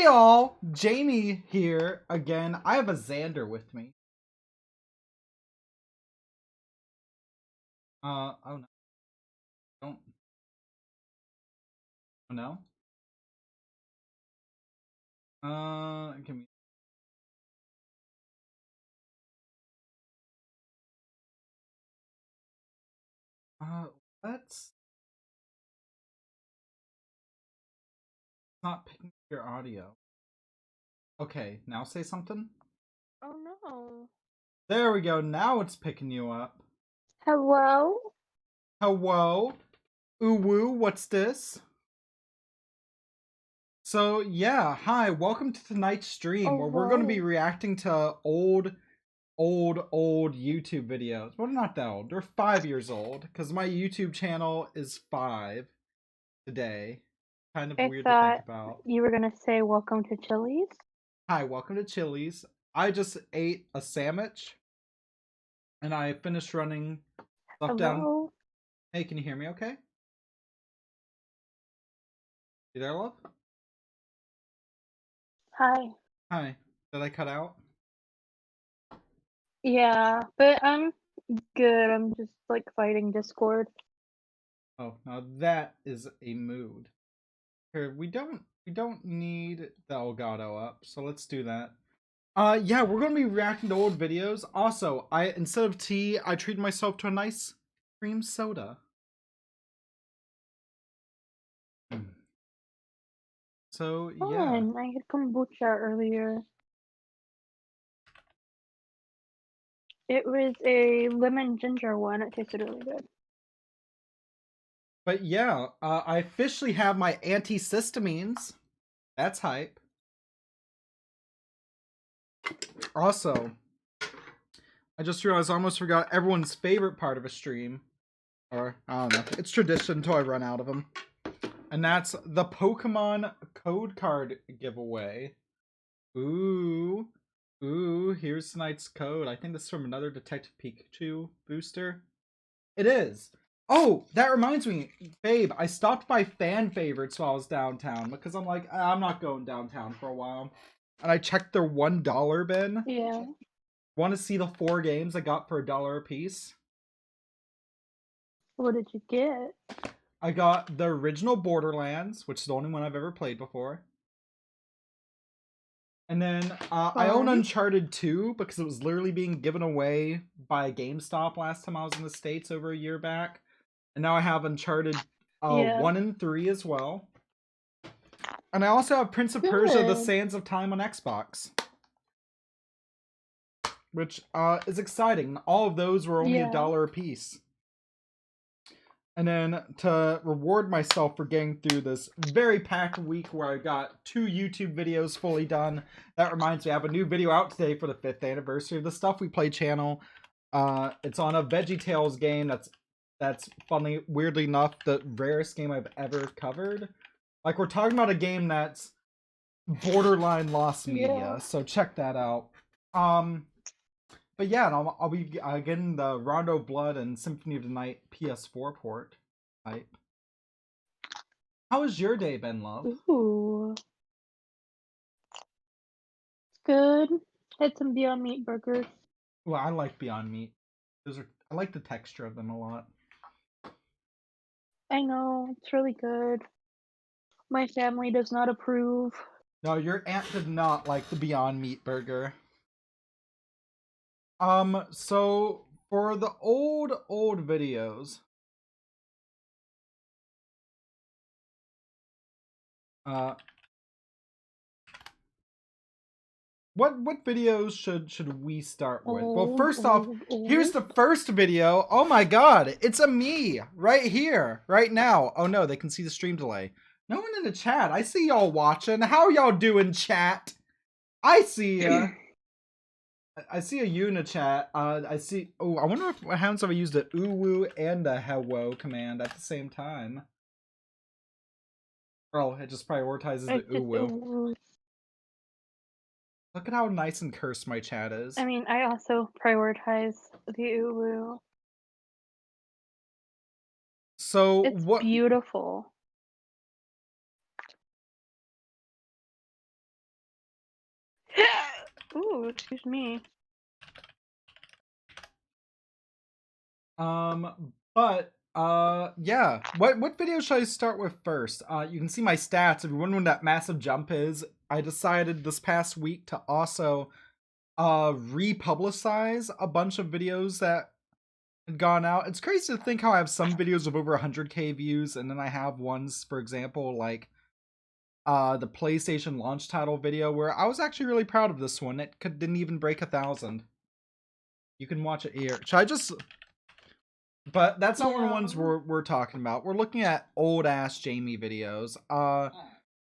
Hey y'all, Jamie here again. I have a Xander with me. Oh no, don't, oh no. Give me, uh, let's not picking your audio. Okay, now say something. Oh no. There we go, now it's picking you up. Hello? Hello? Ooh woo, what's this? So yeah, hi, welcome to tonight's stream Oh, where we're going to be whoa. reacting to old YouTube videos. Well, not that old. They're 5 years old because my YouTube channel is 5 today. Kind of I weird to think thought about. you were gonna say welcome to Chili's. Hi, welcome to Chili's. I just ate a sandwich and I finished running stuff down. Hello? Hey, can you hear me okay? You there, love? Hi. Hi. Did I cut out? Yeah, but I'm good. I'm just like fighting Discord. Oh, now that is a mood. Here, we don't need the Elgato up, so let's do that. Yeah, we're gonna be reacting to old videos. Also, instead of tea, I treated myself to a nice cream soda. So yeah. Fun. I had kombucha earlier. It was a lemon ginger one. It tasted really good. But yeah, I officially have my antihistamines. That's hype. Also, I just realized I almost forgot everyone's favorite part of a stream. Or, I don't know. It's tradition until I run out of them. And that's the Pokemon code card giveaway. Ooh. Ooh, here's tonight's code. I think this is from another Detective Pikachu booster. It is. Oh, that reminds me, babe, I stopped by fan favorites while I was downtown because I'm like, I'm not going downtown for a while. And I checked their $1 bin. Yeah. Want to see the 4 games I got for $1 a piece? What did you get? I got the original Borderlands, which is the only one I've ever played before. And then I own Fun. Uncharted 2 because it was literally being given away by GameStop last time I was in the States over a year back. And now I have Uncharted Yeah. 1 and 3 as well. And I also have Prince of Persia: The Good. Sands of Time on Xbox, which is exciting. All of those were only Yeah. $1 a piece. And then to reward myself for getting through this very packed week where I got 2 YouTube videos fully done, that reminds me I have a new video out today for the 5th anniversary of the Stuff We Play channel. It's on a VeggieTales game that's funny, weirdly enough, the rarest game I've ever covered. Like, we're talking about a game that's borderline lost Yeah. media, so check that out. But yeah, and I'll be getting the Rondo Blood and Symphony of the Night PS4 port type. How has your day been, love? Ooh. Good. Had some Beyond Meat burgers. Well, I like Beyond Meat. I like the texture of them a lot. I know, it's really good. My family does not approve. No, your aunt did not like the Beyond Meat burger. So for the old videos, uh, what videos should we start with? Well, Old, first off, old, here's old. the first video. Oh my god, it's a me right here, right now. Oh no, they can see the stream delay. No one in the chat. I see y'all watching. How y'all doing, chat? I see ya. I see a you in the chat. I see. Oh, I wonder what happens if I use the uwu and the hello command at the same time. Oh, it just prioritizes the It's just uwu. old. Look at how nice and cursed my chat is. I mean, I also prioritize the uwu. So It's what? beautiful. Ooh, excuse me. Yeah. What video should I start with first? You can see my stats. If you're wondering what that massive jump is, I decided this past week to also republicize a bunch of videos that had gone out. It's crazy to think how I have some videos of over 100k views, and then I have ones, for example, like the PlayStation launch title video, where I was actually really proud of this one. It didn't even break 1,000. You can watch it here. Should I just... But that's not one of the ones we're talking about. We're looking at old ass Jamie videos.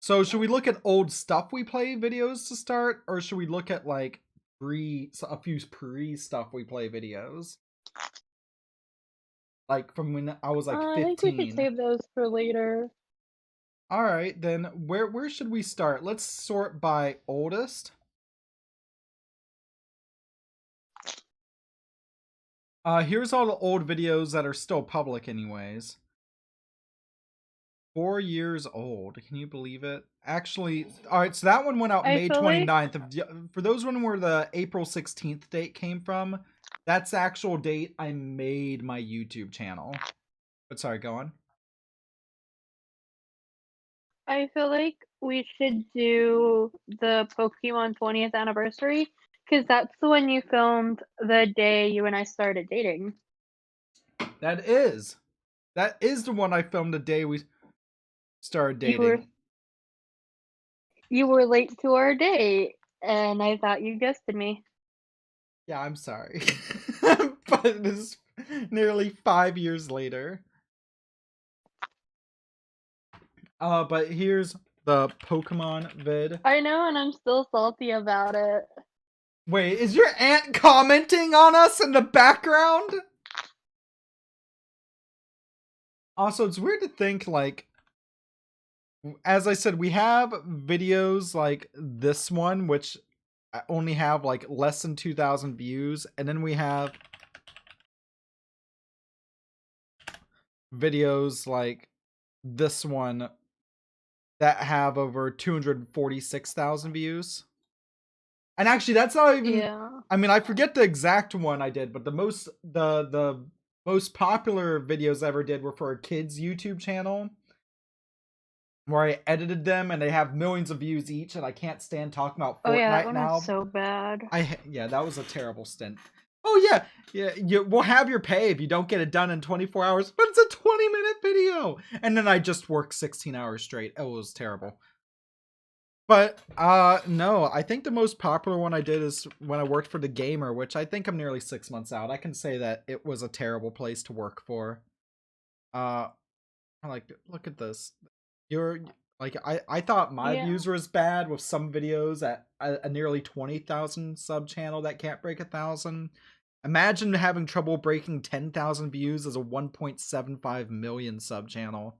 So should we look at old stuff we play videos to start, or should we look at like a few pre stuff we play videos? Like from when I was like 15. I think we should save those for later. All right, then where should we start? Let's sort by oldest. Here's all the old videos that are still public anyways. 4 years old. Can you believe it? Actually, all right, so that one went out May 29th. For those one where the April 16th date came from, that's the actual date I made my YouTube channel. But sorry, go on. I feel like we should do the Pokemon 20th anniversary, because that's the one you filmed the day you and I started dating. That is the one I filmed the day we started dating. You were late to our date, and I thought you ghosted me. Yeah, I'm sorry. But it is nearly 5 years later. But here's the Pokemon vid. I know, and I'm still salty about it. Wait, is your aunt commenting on us in the background? Also, it's weird to think, like, as I said, we have videos like this one, which only have, like, less than 2,000 views, and then we have videos like this one that have over 246,000 views. And actually, that's not even... Yeah. I mean, I forget the exact one I did, but the most popular videos I ever did were for a kid's YouTube channel, where I edited them, and they have millions of views each, and I can't stand talking about Fortnite now. Oh yeah, that one was so bad. Yeah, that was a terrible stint. Oh yeah, we'll have your pay if you don't get it done in 24 hours, but it's a 20-minute video! And then I just worked 16 hours straight. It was terrible. But, no, I think the most popular one I did is when I worked for The Gamer, which I think I'm nearly 6 months out. I can say that it was a terrible place to work for. Like, look at this. I thought my views were as bad with some videos at a nearly 20,000 sub channel that can't break 1,000. Imagine having trouble breaking 10,000 views as a 1.75 million sub channel.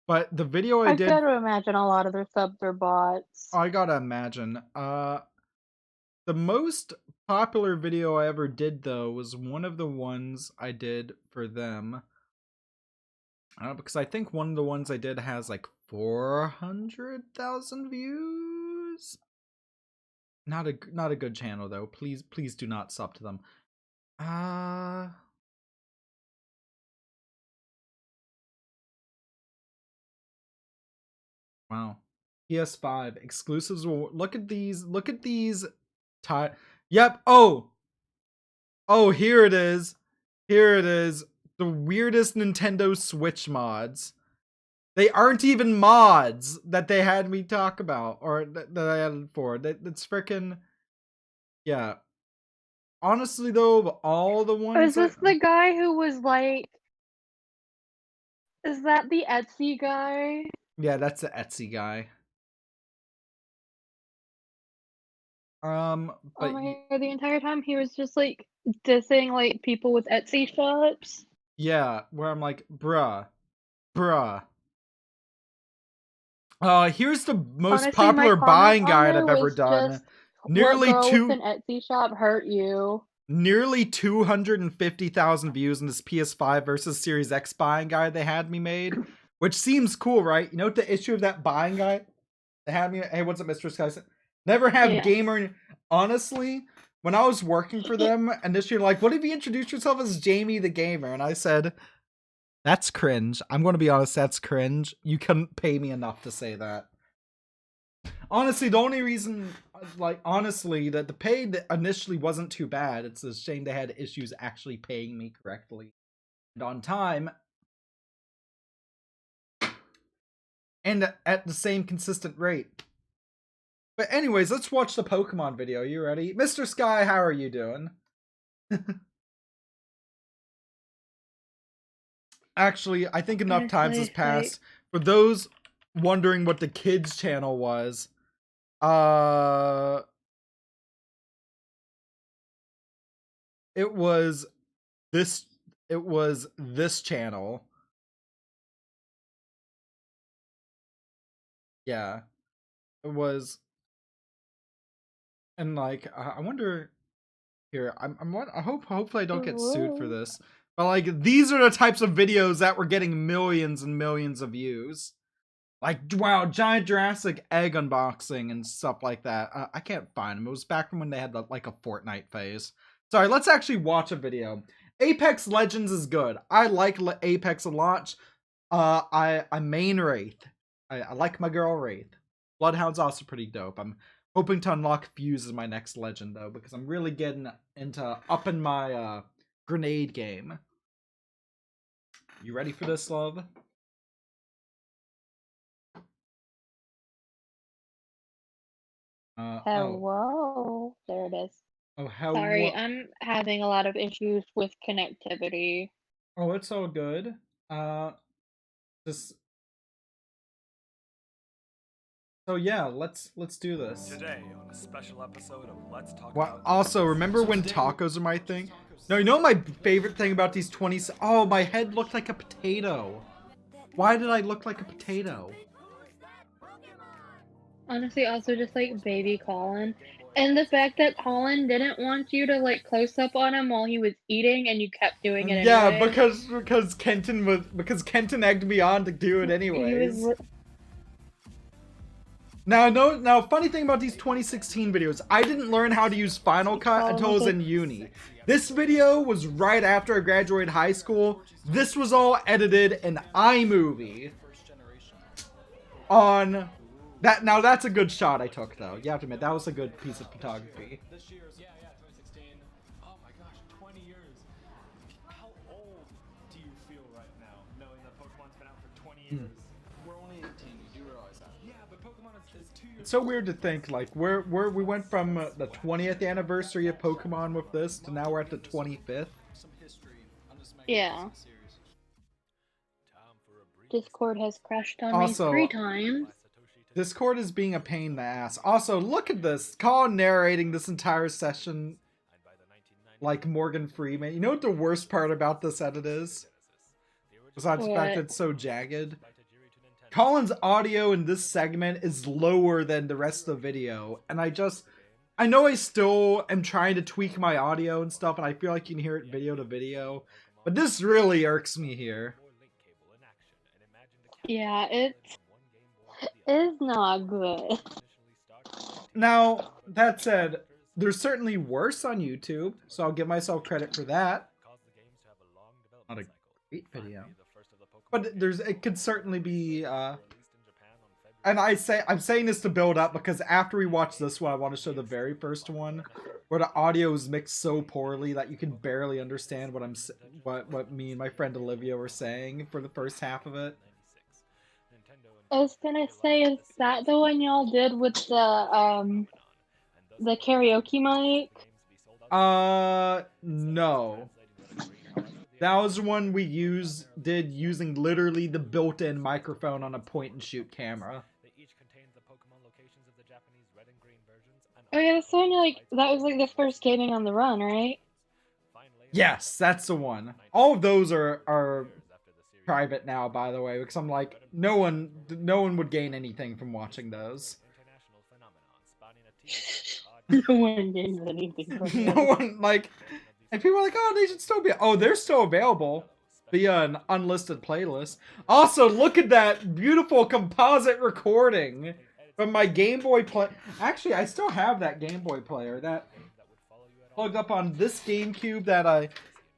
But the video I did... I've got to imagine a lot of their subs are bots. I gotta imagine. The most popular video I ever did, though, was one of the ones I did for them. Because I think one of the ones I did has like 400,000 views. Not a good channel, though. Please do not sub to them. Wow. PS5 exclusives will... Look at these. Look at these. Yep. Oh, here it is. Here it is. The weirdest Nintendo Switch mods. They aren't even mods that they had me talk about, or that I added for. That's freaking... Yeah. Honestly, though, of all the ones... Is this the guy who was like... Is that the Etsy guy? Yeah, that's the Etsy guy. But oh my God, the entire time he was just like dissing like people with Etsy shops. Yeah, where I'm like, bruh. Here's the most popular buying guide I've ever done. Nearly what girl with an Etsy shop hurt you? Nearly 250,000 views in this PS5 versus Series X buying guide they had me made, which seems cool, right? You know what the issue of that buying guide? They had me. Hey, what's up, Mr. Sky? Never have Yeah. gamer. Honestly, when I was working for them, and this year, like, what if you introduced yourself as Jamie the gamer? And I said, that's cringe. I'm going to be honest, that's cringe. You couldn't pay me enough to say that. Honestly, the only reason, like, honestly, that the pay that initially wasn't too bad. It's a shame they had issues actually paying me correctly and on time. And at the same consistent rate. But anyways, let's watch the Pokemon video. You ready? Mr. Sky, how are you doing? Actually, I think enough times has passed. For those wondering what the kids channel was, it was this channel. Yeah. It was, and like I wonder here, hopefully I don't get sued for this. But like these are the types of videos that were getting millions and millions of views. Like, wow, giant Jurassic egg unboxing and stuff like that. I can't find them. It was back from when they had like a Fortnite phase. Sorry, let's actually watch a video. Apex Legends is good. I like Apex a lot. I main Wraith. I like my girl Wraith. Bloodhound's also pretty dope. I'm hoping to unlock Fuse as my next legend though, because I'm really getting into upping my grenade game. You ready for this, love? Hello. There it is. Oh, how? Sorry, I'm having a lot of issues with connectivity. Oh, it's all good. Just. So yeah, let's do this. Today on a special episode of Let's Talk About also, remember when tacos are my thing? No, you know my favorite thing about these 20... Oh, my head looked like a potato. Why did I look like a potato? Honestly, also just like baby Colin. And the fact that Colin didn't want you to like close up on him while he was eating and you kept doing it anyway. Yeah, because Kenton egged me on to do it anyways. Now, funny thing about these 2016 videos, I didn't learn how to use Final Cut until I was in uni. This video was right after I graduated high school. This was all edited in iMovie. On that, now that's a good shot I took though. You have to admit that was a good piece of photography. This year's, yeah, 2016. Oh my gosh, 20 years. How old do you feel right now, knowing that Pokemon's been out for 20 years? We're only 18, you do realize that. Yeah, but Pokemon is 2 years. It's so weird to think, like, we went from the 20th anniversary of Pokemon with this to now we're at the 25th. Some history. I'm just making Yeah. this serious. Discord has crashed on Also, me 3 times. Discord is being a pain in the ass. Also, look at this. Colin narrating this entire session like Morgan Freeman. You know what the worst part about this edit is? Besides the fact that it's so jagged? Colin's audio in this segment is lower than the rest of the video. And I know I still am trying to tweak my audio and stuff, and I feel like you can hear it video to video. But this really irks me here. Yeah, it is not good. Now, that said, there's certainly worse on YouTube, so I'll give myself credit for that. Not a great video. But it could certainly be, and I'm saying this to build up because after we watch this one, I want to show the very first one where the audio is mixed so poorly that you can barely understand what me and my friend Olivia were saying for the first half of it. I was gonna say, is that the one y'all did with the karaoke mic? No. That was one we did using literally the built-in microphone on a point-and-shoot camera. Oh yeah, that's the one that was like the first gaming on the run, right? Yes, that's the one. All of those are private now, by the way, because I'm like, no one would gain anything from watching those. No one gains anything from it. No one, like, and people are like, oh, they should still be, oh, they're still available via an unlisted playlist. Also, look at that beautiful composite recording. From my Game Boy play. Actually, I still have that Game Boy player that plugged up on this GameCube that I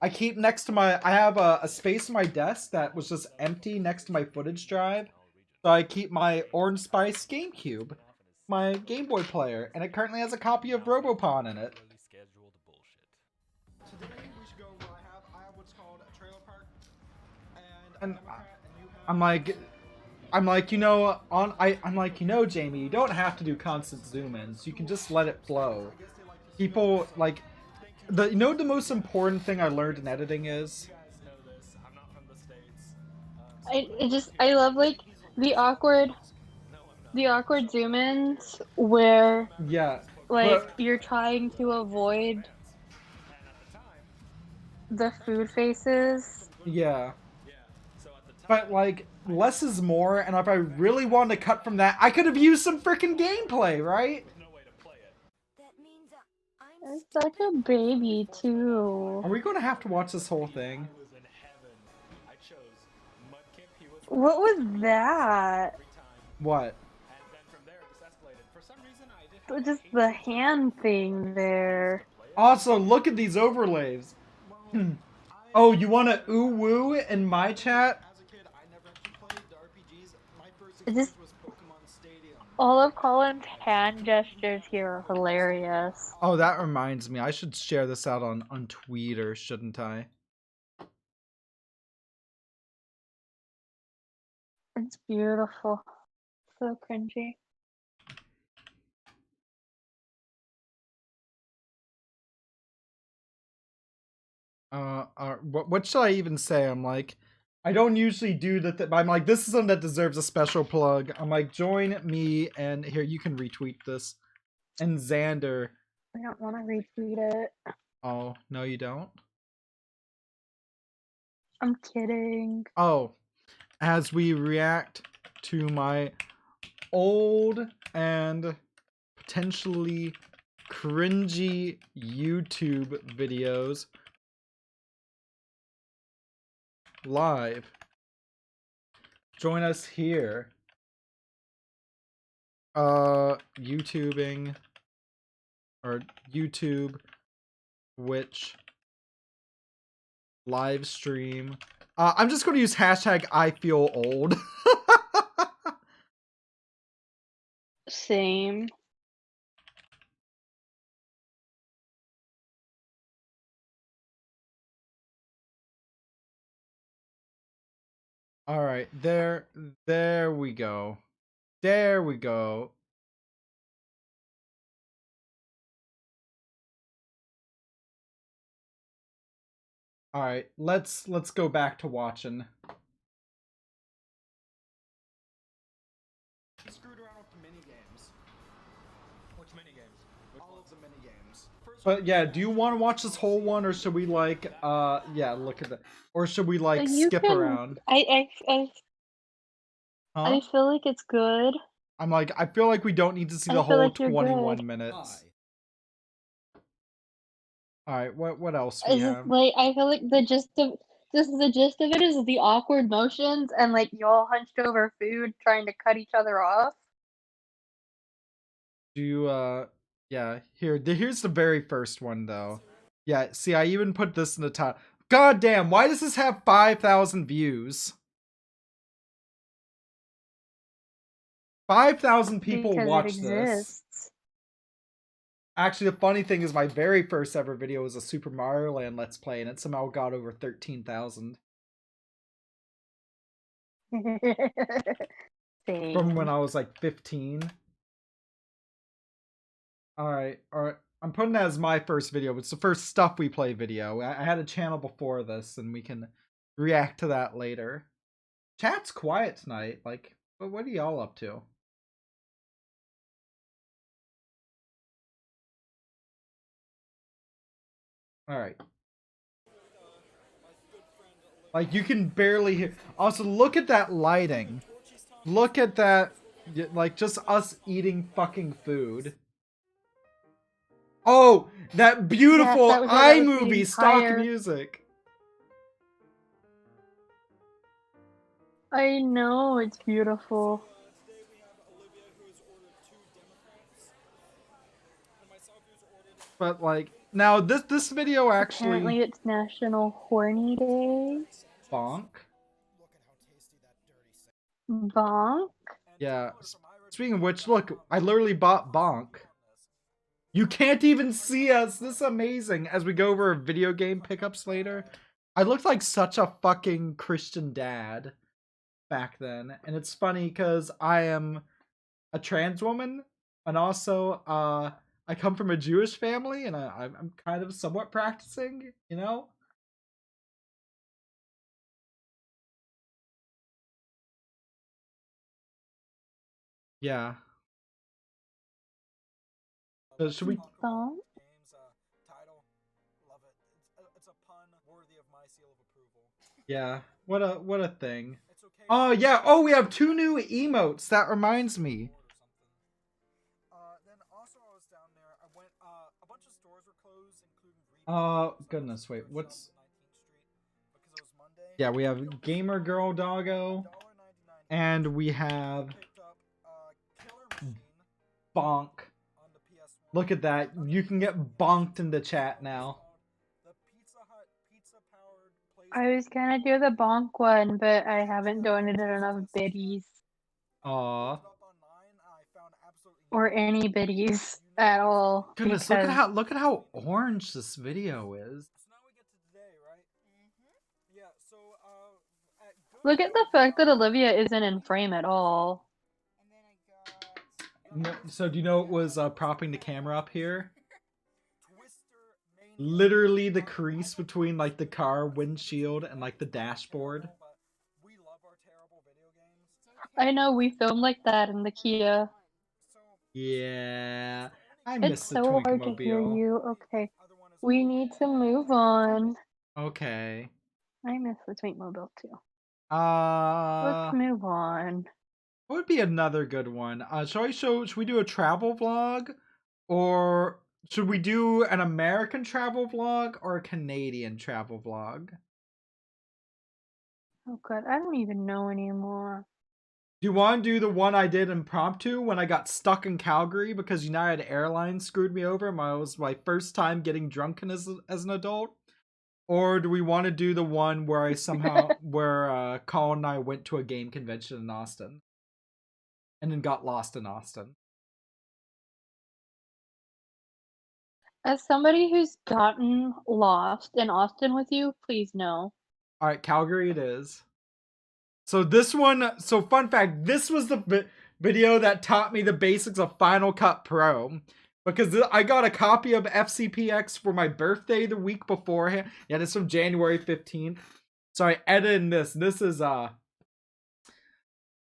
keep next to my. I have a space in my desk that was just empty next to my footage drive, so I keep my Orange Spice GameCube, my Game Boy player, and it currently has a copy of Robopon in it. Today we should go where I have what's called a trailer park, and I'm like, you know, I'm like, you know, Jamie, you don't have to do constant zoom-ins. You can just let it flow. People, like, you know, the most important thing I learned in editing is? I love, like, the awkward zoom-ins where, Yeah. like, you're trying to avoid the food faces. Yeah. But, like, less is more, and if I really wanted to cut from that, I could have used some freaking gameplay, right? I'm such a baby, too. Are we going to have to watch this whole thing? What was that? What? Just the hand thing there. Also, look at these overlays. Oh, you want to ooh woo in my chat? Just all of Colin's hand gestures here are hilarious. Oh, that reminds me. I should share this out on Twitter, shouldn't I? It's beautiful. So cringy. What should I even say? I'm like, I don't usually do that, but I'm like, this is something that deserves a special plug. I'm like, join me, and here, you can retweet this. And Xander. I don't want to retweet it. Oh, no you don't? I'm kidding. Oh, as we react to my old and potentially cringy YouTube videos live. Join us here. YouTubing or YouTube, Twitch, live stream. I'm just going to use hashtag I feel old. Same. All right, there we go. There we go. All right, let's go back to watching. Screwed around with the mini games. Which mini games? All of the mini games. But yeah, do you want to watch this whole one, or should we like yeah, look at that, or should we like skip around? I Huh? feel like it's good. I'm like, I feel like we don't need to see the whole like 21 minutes. All right, what else we have? Like, I feel like the gist of it is the awkward motions and like you all hunched over food trying to cut each other off. Do you yeah, here's the very first one though. Yeah, see, I even put this in the top. God damn, why does this have 5,000 views? 5,000 people Because watched this. Actually, the funny thing is my very first ever video was a Super Mario Land Let's Play, and it somehow got over 13,000. From when I was like 15. Alright, I'm putting that as my first video. It's the first Stuff We Play video. I had a channel before this, and we can react to that later. Chat's quiet tonight. Like, what are y'all up to? Alright. Like, you can barely hear. Also, look at that lighting. Look at that. Like, just us eating fucking food. Oh, that beautiful iMovie stock music. I know, it's beautiful. but like now this video actually Apparently it's National Horny Day. bonk. Look at how tasty that dirty sandwich. Bonk. Yeah. Speaking of which, look, I literally bought bonk. You can't even see us. This is amazing. As we go over video game pickups later, I looked like such a fucking Christian dad back then, and it's funny because I am a trans woman, and also I come from a Jewish family, and I'm kind of somewhat practicing, you know. Yeah. So should we? Bonk. Games, title, love it. It's a pun worthy of my seal of approval. Yeah. What a thing. It's okay. Oh yeah. Oh, we have 2 new emotes. That reminds me. Then also I was down there. I went. A bunch of stores were closed, including. Goodness. Wait. What's? 19th Street because it was Monday. Yeah, we have Gamer Girl Doggo, $1.99. and we have Picked up Killer Machine Bonk. on the PS1. Look at that. You can get bonked in the chat now. The Pizza Hut pizza-powered place. I was gonna do the bonk one, but I haven't donated enough biddies. Aw. Up online, I found absolutely Or any biddies at all. Goodness, because look at how orange this video is. So now we get to today, right? Yeah. So at Good Look at the fact that Olivia isn't in frame at all. And then I got No, so do you know what was propping the camera up here? Twister Mania. Literally the crease between like the car windshield and like the dashboard. But we love our terrible video games. I know, we filmed like that in the Kia. So Yeah. I It's miss the so hard to hear Twinkmobile. you. Okay. other one is We need to move on. Okay. I miss the Twinkmobile too. Uh, Let's move on. what would be another good one? Should we do a travel vlog? Or should we do an American travel vlog or a Canadian travel vlog? Oh god, I don't even know anymore. Do you want to do the one I did impromptu when I got stuck in Calgary because United Airlines screwed me over? It was my first time getting drunken as an adult. Or do we want to do the one where I somehow where Colin and I went to a game convention in Austin and then got lost in Austin? As somebody who's gotten lost in Austin with you, please no. All right, Calgary it is. So this one, so fun fact, this was the video that taught me the basics of Final Cut Pro. Because I got a copy of FCPX for my birthday the week beforehand. Yeah, this is from January 15th. So I edited this. This is,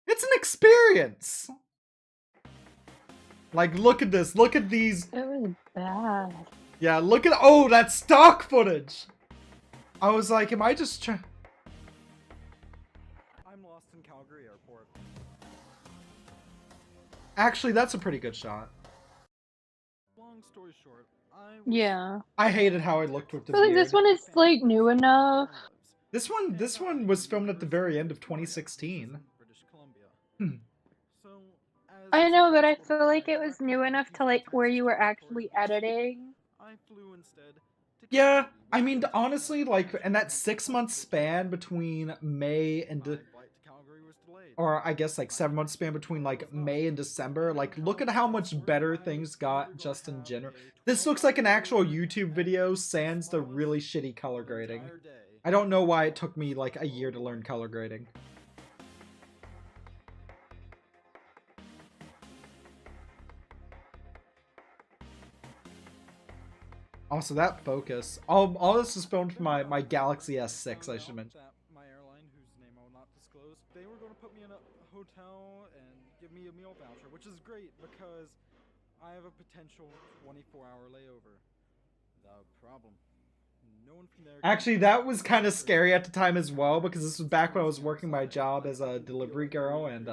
it's an experience. Like, look at this. Look at these. It was bad. Yeah, look at, oh, that's stock footage. I was like, am I just trying? I'm lost in Calgary Airport. Actually, that's a pretty good shot. Long story short, Yeah. I hated how I looked with the I feel like beard. this one is like new enough. This one was filmed at the very end of 2016. British Columbia. Hmm. So, as I know, but I feel like it was new enough to like where you were actually editing. I flew instead to Yeah, Calgary, I mean, which is honestly, like, in that 6-month span between May and, my flight to Calgary was delayed. or I guess like 7-month span between like May and December, like, look at how much better things got just in general. This looks like an actual YouTube video, sans the really shitty color grading. Entire day. I don't know why it took me like a year to learn color grading. Also, that focus. All this is filmed from my Galaxy S6, I should mention. That my airline, whose name I will not disclose, they were going to put me in a hotel and give me a meal voucher, which is great because I have a potential 24-hour layover. The problem. No one from there. Actually, that was kind of scary at the time as well, because this was back when I was working my job as a delivery girl, and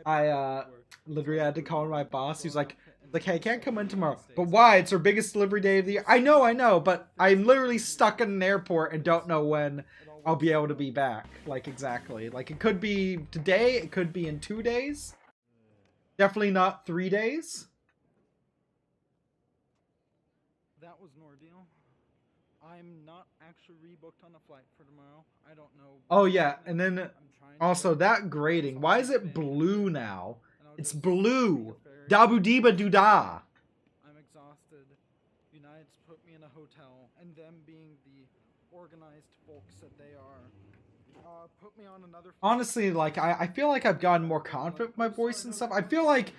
I literally had to call my boss. He was like, hey, I can't come in tomorrow. But why? It's our biggest delivery day of the year. I know, but I'm literally stuck in an airport and don't know when I'll be able to be back. Like, exactly. Like, it could be today, it could be in 2 days. Definitely not 3 days. that was an ordeal. I'm not actually rebooked on a flight for tomorrow. I don't know. Oh what's yeah, happening. and then I'm trying also to that grading. Why is it find blue it, now? and I'll It's just blue. take a ferry. Dabu diba doo da. I'm exhausted. United's put me in a hotel, and them being the organized folks that they are, put me on another flight. Honestly, like I feel like I've gotten more confident with my voice and stuff. I feel like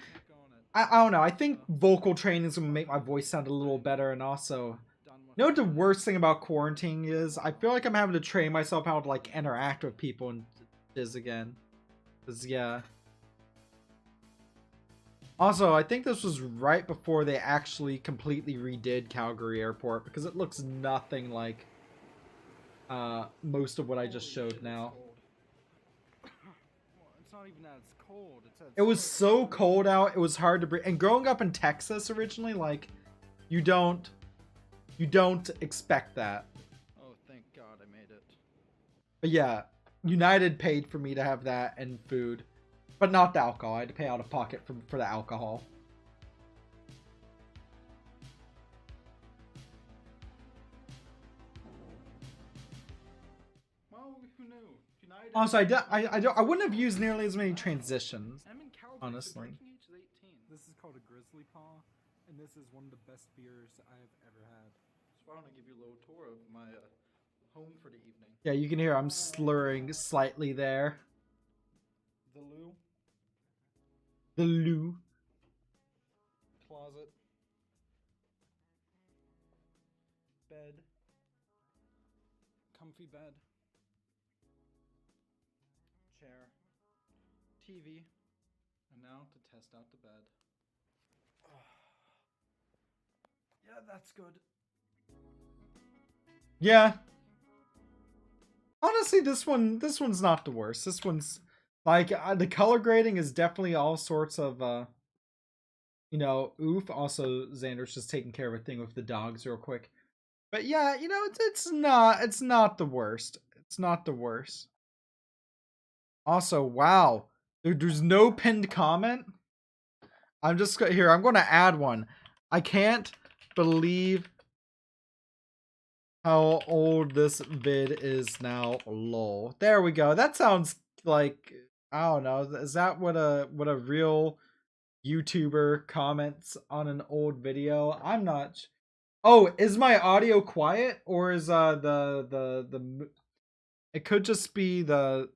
I don't know. I think vocal training is gonna make my voice sound a little better, and also, you know what the worst thing about quarantine is? I feel like I'm having to train myself how to like interact with people and this again. 'Cause yeah. Also, I think this was right before they actually completely redid Calgary Airport, because it looks nothing like most of what I just showed now. Well, it's not even that it's cold. It's that It was so cold out, it was hard to breathe. And growing up in Texas originally, like, you don't expect that. Oh, thank God I made it. But yeah, United paid for me to have that and food. But not the alcohol. I had to pay out of pocket for the alcohol. Well, who knew? United. Also, I wouldn't have used nearly as many transitions. I'm in Calgary. Honestly. The drinking age is 18. This is called a Grizzly Paw, and this is one of the best beers I have ever had. So I want to give you a little tour of my home for the evening. Yeah, you can hear I'm slurring slightly there. The loo, The loo. closet, bed, comfy bed, chair, TV, and now to test out the bed. Yeah, that's good. Yeah. Honestly, this one's not the worst. This one's like the color grading is definitely all sorts of you know, oof. Also, Xander's just taking care of a thing with the dogs real quick. But yeah, you know, it's not the worst. It's not the worst. Also, wow, there's no pinned comment. I'm just here. I'm going to add one. I can't believe how old this vid is now. Lol. There we go. That sounds like, I don't know. Is that what a real YouTuber comments on an old video? I'm not. Oh, is my audio quiet, or is the it could just be the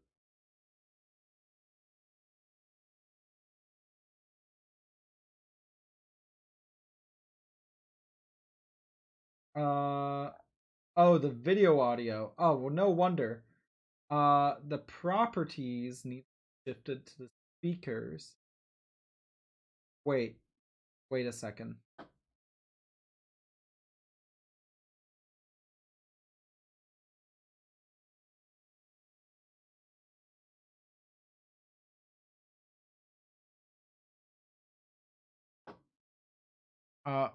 oh, the video audio. Oh, well, no wonder. The properties need shifted to the speakers. Wait a second.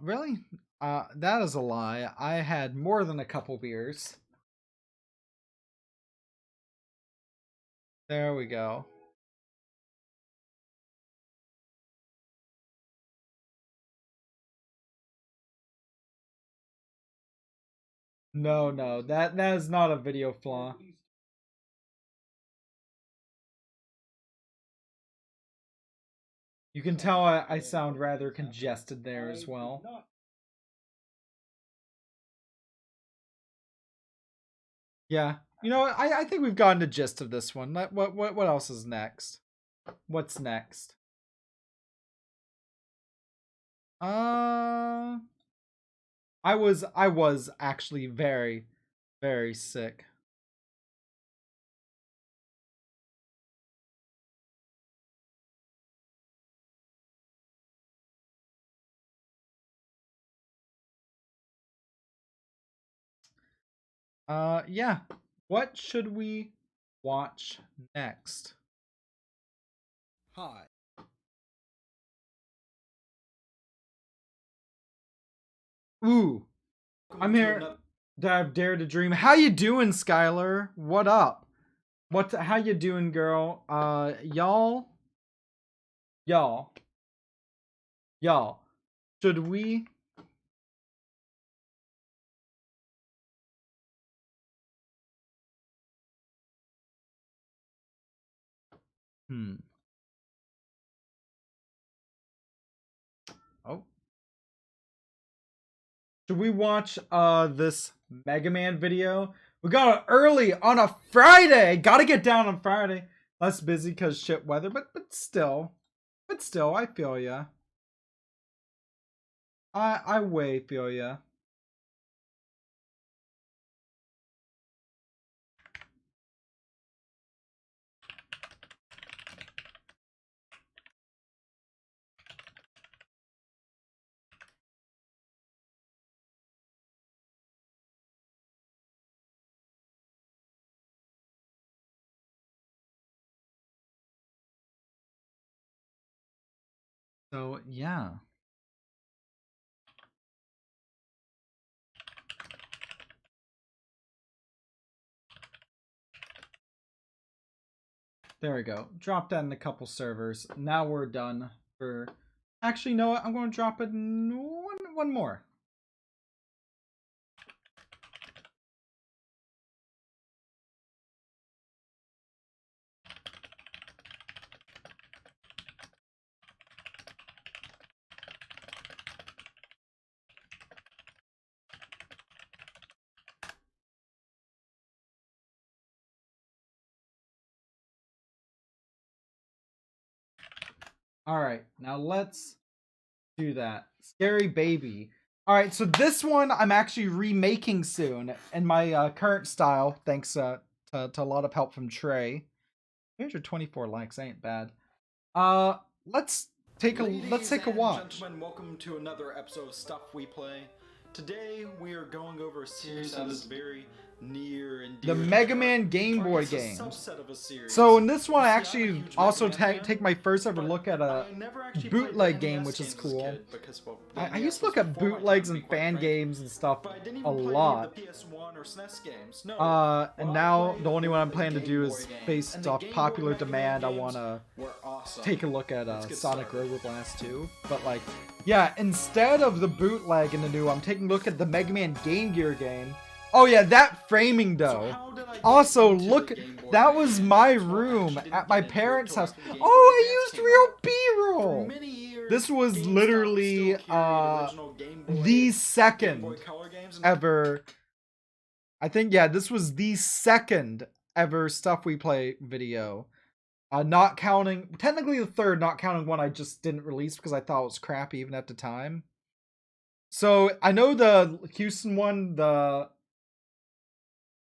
Really? That is a lie. I had more than a couple beers. There we go. No, that is not a video flaw. You can tell I sound rather congested there as well. Yeah. You know what? I think we've gotten the gist of this one. What else is next? What's next? I was actually very, very sick. Yeah. What should we watch next? Hi. Ooh, I'm here. Dare to dream. How you doing, Skylar? What up? How you doing, girl? Y'all. Should we Oh. Should we watch this Mega Man video? We got it early on a Friday. Gotta get down on Friday. Less busy because shit weather, but still. But still, I feel ya. I way feel ya. So, yeah. There we go. Dropped that in a couple servers. Now we're done for... Actually, you know what? I'm going to drop it in one more. Alright, now let's do that. Scary Baby. Alright, so this one I'm actually remaking soon in my current style, thanks to a lot of help from Trey. 324 likes, ain't bad. Let's take a watch. Gentlemen, welcome to another episode of Stuff We Play. Today we are going over a series that is very near and dear. The Mega Man Game Boy games. Series. So in this one, I actually also take my first ever look at a bootleg game, which is cool. I used to look at bootlegs and fan games and stuff a lot. And now the only one I'm planning to do is based off popular demand. I want to take a look at Sonic Robo Blast 2. But like, yeah, instead of the bootleg in the new, I'm taking a look at the Mega Man Game Gear game. Oh yeah, that framing though. Also, look, that was my room at my parents' house. Oh, I used real B-roll. This was literally the second ever. I think, yeah, this was the second ever Stuff We Play video. Not counting, technically the third, not counting one I just didn't release because I thought it was crappy even at the time. So I know the Houston one, the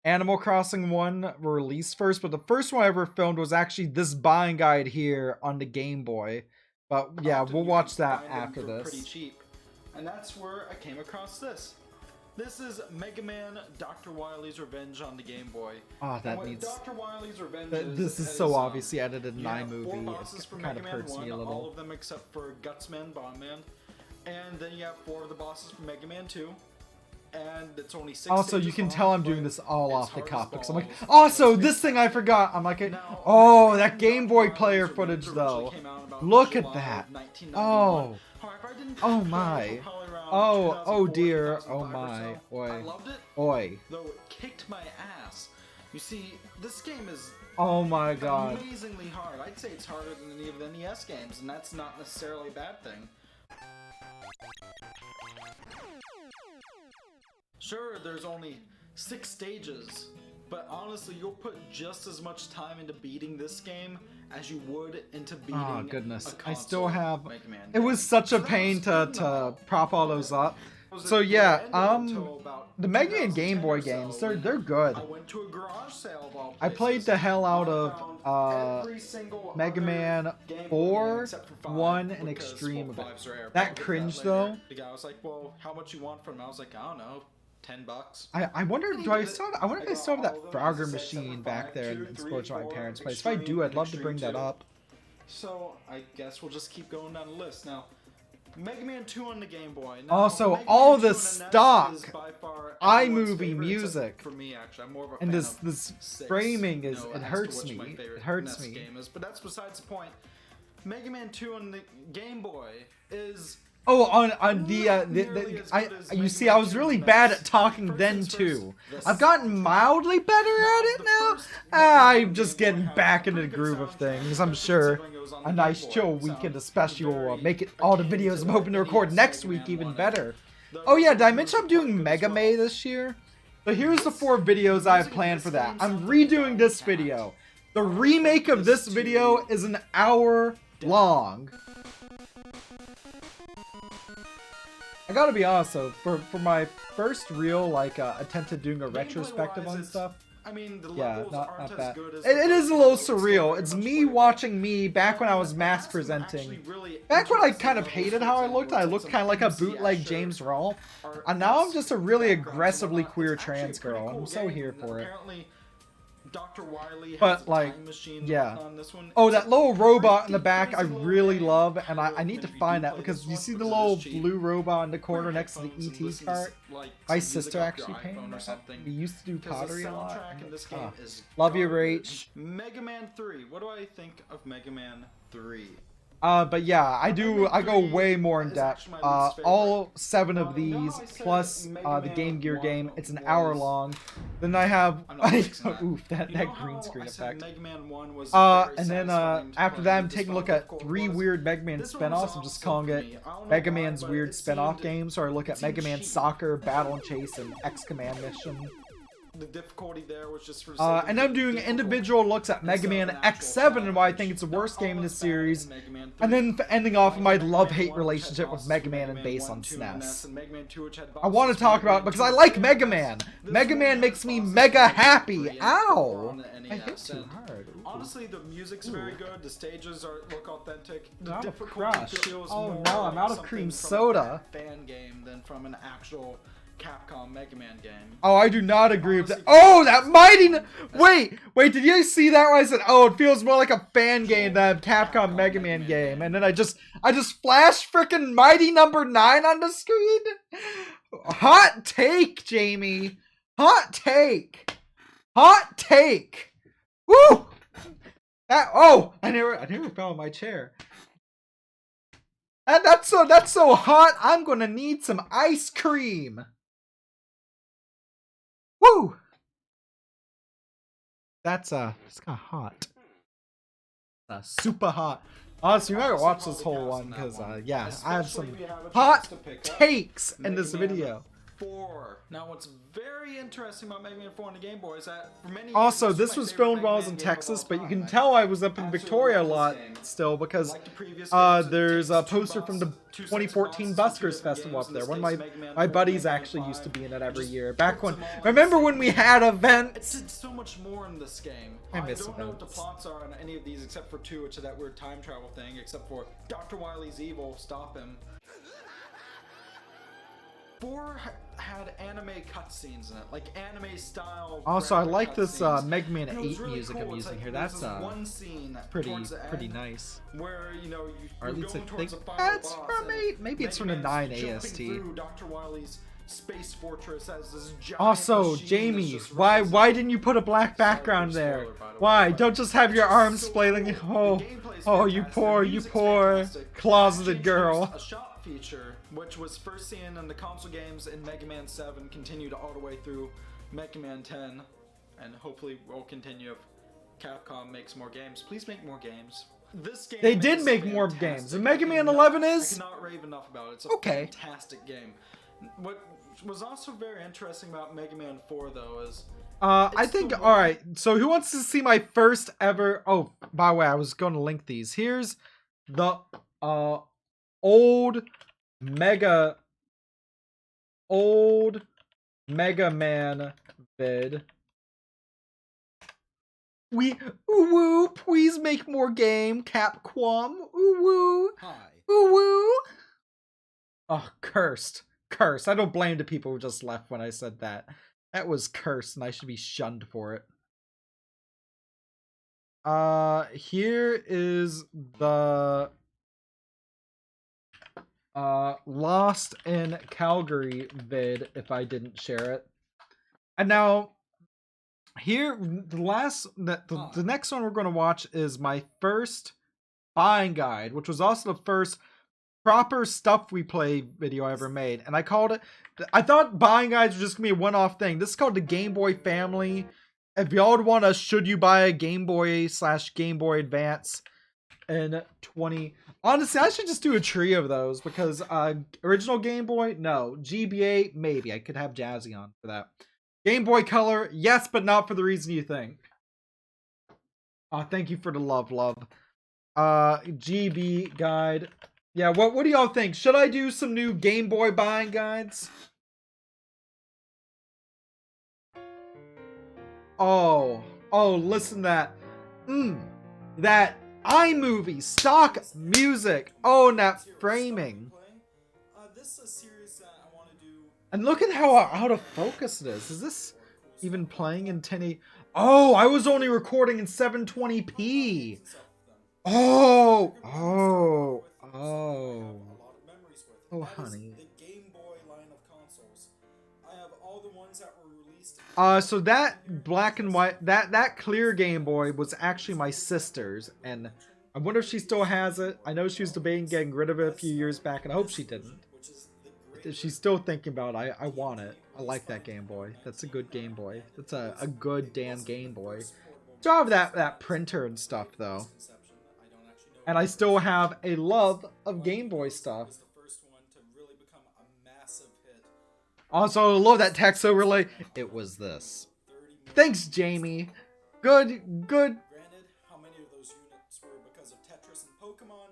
Animal Crossing one were released first, but the first one I ever filmed was actually this buying guide here on the Game Boy. But yeah, we'll watch that after this. Pretty cheap. And that's where I came across this. This is Mega Man Dr. Wily's Revenge on the Game Boy. Oh, that needs... Dr. Wily's Revenge this is so obviously edited in iMovie. 4 bosses for kind of Mega Man hurts 1, me a little. all of them except for Gutsman, Bombman. And then you have 4 of the bosses for Mega Man 2. And it's only 6 Also, you can long, tell I'm doing this all off the hard cuff as because I'm like, balls. also, this thing I forgot. I'm like, oh, that Game Boy player footage though. Look at that. Oh. Oh my. Oh dear. Oh my. Oi. Oi. Though it kicked my ass. You see, this game is Oh my god. amazingly hard. I'd say it's harder than any of the NES games, and that's not necessarily a bad thing. Sure, there's only 6 stages, but honestly, you'll put just as much time into beating this game as you would into beating Oh goodness. a I still console have... Mega Man It was game. such a So that pain was good to enough. prop all those up. So yeah, the Mega Man Game Boy games, they're good. I went to a garage sale of all I played places. the hell out I of found every single Mega other Man Game Boy 4, game except for 5, 1, and because, Extreme well, of it. 5's rare, but That I'll get cringe later. though. The guy was like, "Well, how much you want from it?" I was like, "I don't know, $10." I wonder, And he do I did it. still I wonder if I still have got that all of them, Frogger as I said, except machine for back 5, there 2, in 3, storage at my 4, parents' place. If I do, Extreme, I'd love to Extreme bring that 2. up. So I guess we'll just keep going down the list now. Mega Man 2 on the Game Boy. Now, Also, Mega all Man the 2 on the NES stock is by far iMovie everyone's favorite, music. except for me, actually. I'm more of a And fan this of 6, framing you is know, it as to hurts which my me. favorite It hurts NES me. game is, but that's besides the point. Mega Man 2 on the Game Boy is Oh, on you see, I was really bad at talking then too. I've gotten mildly better at it now. I'm just getting back into the groove of things. I'm sure a nice chill weekend especially will make it all the videos I'm hoping to record next week even better. Oh yeah, did I mention I'm doing Mega May this year? So here's the 4 videos I have planned for that. I'm redoing this video. The remake of this video is an hour long. I gotta be honest though, for my first real attempt at doing a retrospective on stuff, I mean, the yeah, levels not aren't bad. as good as It is a little surreal. It's me watching me back when I was mass presenting. Back when I kind of hated how I looked kind of like a bootleg James Rolfe. And now I'm just a really aggressively queer trans girl. I'm so here for it. Dr. Wily has But a like, time machine yeah. on this one. Oh, It's that little robot in the back I really love, and I need to find that because you see the little blue robot in the corner next to the ET cart? My sister actually painted that. We used to do pottery a lot. Love you, Rach. Mega Man 3. What do I think of Mega Man 3? But yeah, I go way more in depth. All 7 of these plus the Game Gear game. It's an hour long. Then I have oof, that green screen effect. And then after that, I'm taking a look at 3 weird Mega Man spinoffs. I'm just calling it Mega Man's Weird Spinoff Games, or I look at Mega Man Soccer, Battle and Chase, and X Command Mission. The difficulty there was just for and I'm doing individual looks at Mega Man X7 and why I think it's the worst game in the series, and then ending off my love-hate relationship with Mega Man and base on SNES. I want to talk about it because I like Mega Man. Mega Man makes me mega happy. Ow! I hit too hard. Ooh. Honestly, the music's very good. The stages look authentic. The Out of difficulty crush. feels Oh more no, I'm out of something cream from soda. a fan game than from an actual Capcom Mega Man game. Oh, I do not agree with that. Oh, that mighty... Wait, did you guys see that when I said, oh, it feels more like a fan game than a Capcom Mega Man game? And then I just flashed frickin' Mighty Number 9 on the screen? Hot take, Jamie. Hot take. Hot take. Woo! I never fell in my chair. And that's so hot, I'm gonna need some ice cream. Woo! It's kind of hot. Super hot. Honestly, you gotta watch this whole one because, yeah, I have some hot takes in this video. 4. Now, what's very interesting about Mega Man 4 on the Game Boy is that for many Also, years, this was my filmed favorite while I was Mega in Man game of Texas, all but you time. can tell I was up in Absolutely Victoria a love lot this game. still because Like the previous games, it there's a takes 2 poster from the bosses, 2 sets of 2014 bosses, 2 Buskers different Festival games. up there. In One of this case, Mega Man my 4, buddies Mega Man actually used to 5. be in it every Just year. Back when, puts them all in remember the when same we had game. events? It's so much more in this game. I miss don't know what the events. plots are on any of these except for 2, which is that weird time travel thing, except for Dr. Wily's evil, stop him. 4 had anime cutscenes in it, like anime style. Also, I graphic like this cutscenes. Mega Man And it 8 was really music cool. I'm It's using like here. there's That's this one scene pretty towards the end nice. where you know Or at you're least I going towards think the final that's boss, from and 8. Maybe it's from the Mega 9 Man's AST. jumping through Dr. Wily's space fortress as this giant Also, machine Jamie, that's just why rising. didn't you put a black background Sorry for there? the spoiler, by the way, Why? but Don't just have your it's arms so flailing. cool. The Oh, gameplay's oh, you fantastic. poor, The you music's poor fantastic. closeted Actually girl. introduced a shop feature, which was first seen in the console games in Mega Man 7, continued all the way through Mega Man 10, and hopefully will continue if Capcom makes more games. Please make more games. This game They did is make more fantastic. games. And Mega I Man cannot- 11 I is? cannot rave enough about it. It's a Okay. fantastic game. What was also very interesting about Mega Man 4, though, is I it's think, the one- alright, so who wants to see my first ever, oh, by the way, I was going to link these. Here's the, old Mega Man vid. Ooh woo, please make more game, Capcom. Ooh woo, Hi. ooh woo. Oh, cursed. I don't blame the people who just left when I said that. That was cursed and I should be shunned for it. Here is the Lost in Calgary vid if I didn't share it. And now here the next one we're going to watch is my first buying guide, which was also the first proper stuff we play video I ever made, and I called it. I thought buying guides were just gonna be a one-off thing. This is called the Game Boy Family. If y'all would want to, should you buy a Game Boy/Game Boy Advance in 20? Honestly, I should just do a tree of those because original Game Boy, no. GBA, maybe I could have Jazzy on for that. Game Boy Color, yes, but not for the reason you think. Thank you for the love. GB guide. Yeah, what do y'all think? Should I do some new Game Boy buying guides? Oh, listen to that. That iMovie stock music. Oh, and that framing. This is a series that I want to do. And look at how out of focus it is. Is this even playing in 1080? Oh, I was only recording in 720p. Oh, honey. The Game Boy line of consoles. I have all the ones that were released. So that black and white, that clear Game Boy was actually my sister's, and I wonder if she still has it. I know she was debating getting rid of it a few years back, and I hope she didn't. If she's still thinking about it, I want it. I like that Game Boy. That's a good Game Boy. That's a good damn Game Boy. Still have that printer and stuff though. And I still have a love of Game Boy stuff. Also, I love that text overlay. It was this. Thanks, Jamie. Good. Granted, how many of those units were because of Tetris and Pokemon?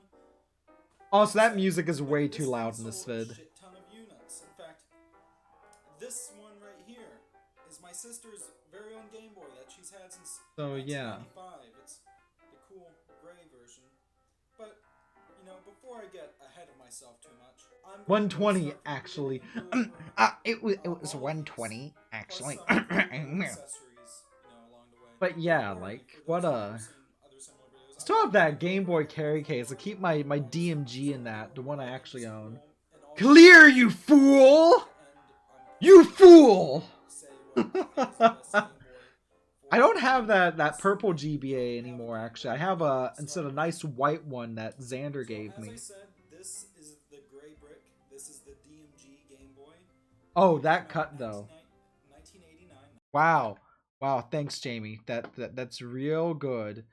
Also, that music is way too loud in this vid. Shit ton of units. In fact, this one right here is my sister's very own Game Boy that she's had since 1995. It's the cool gray version. But, you know, before I get ahead of myself too much, I'm 120 actually. It was 120 actually. But yeah, like what still have that Game Boy carry case. I keep my DMG in that, the one I actually own. Clear, you fool! You fool! I don't have that purple GBA anymore, actually. I have instead a nice white one that Xander gave me. As I said, this is the gray brick. This is the DMG Game Boy. Oh, that cut though. 1989. Wow. Thanks, Jamie. That's real good.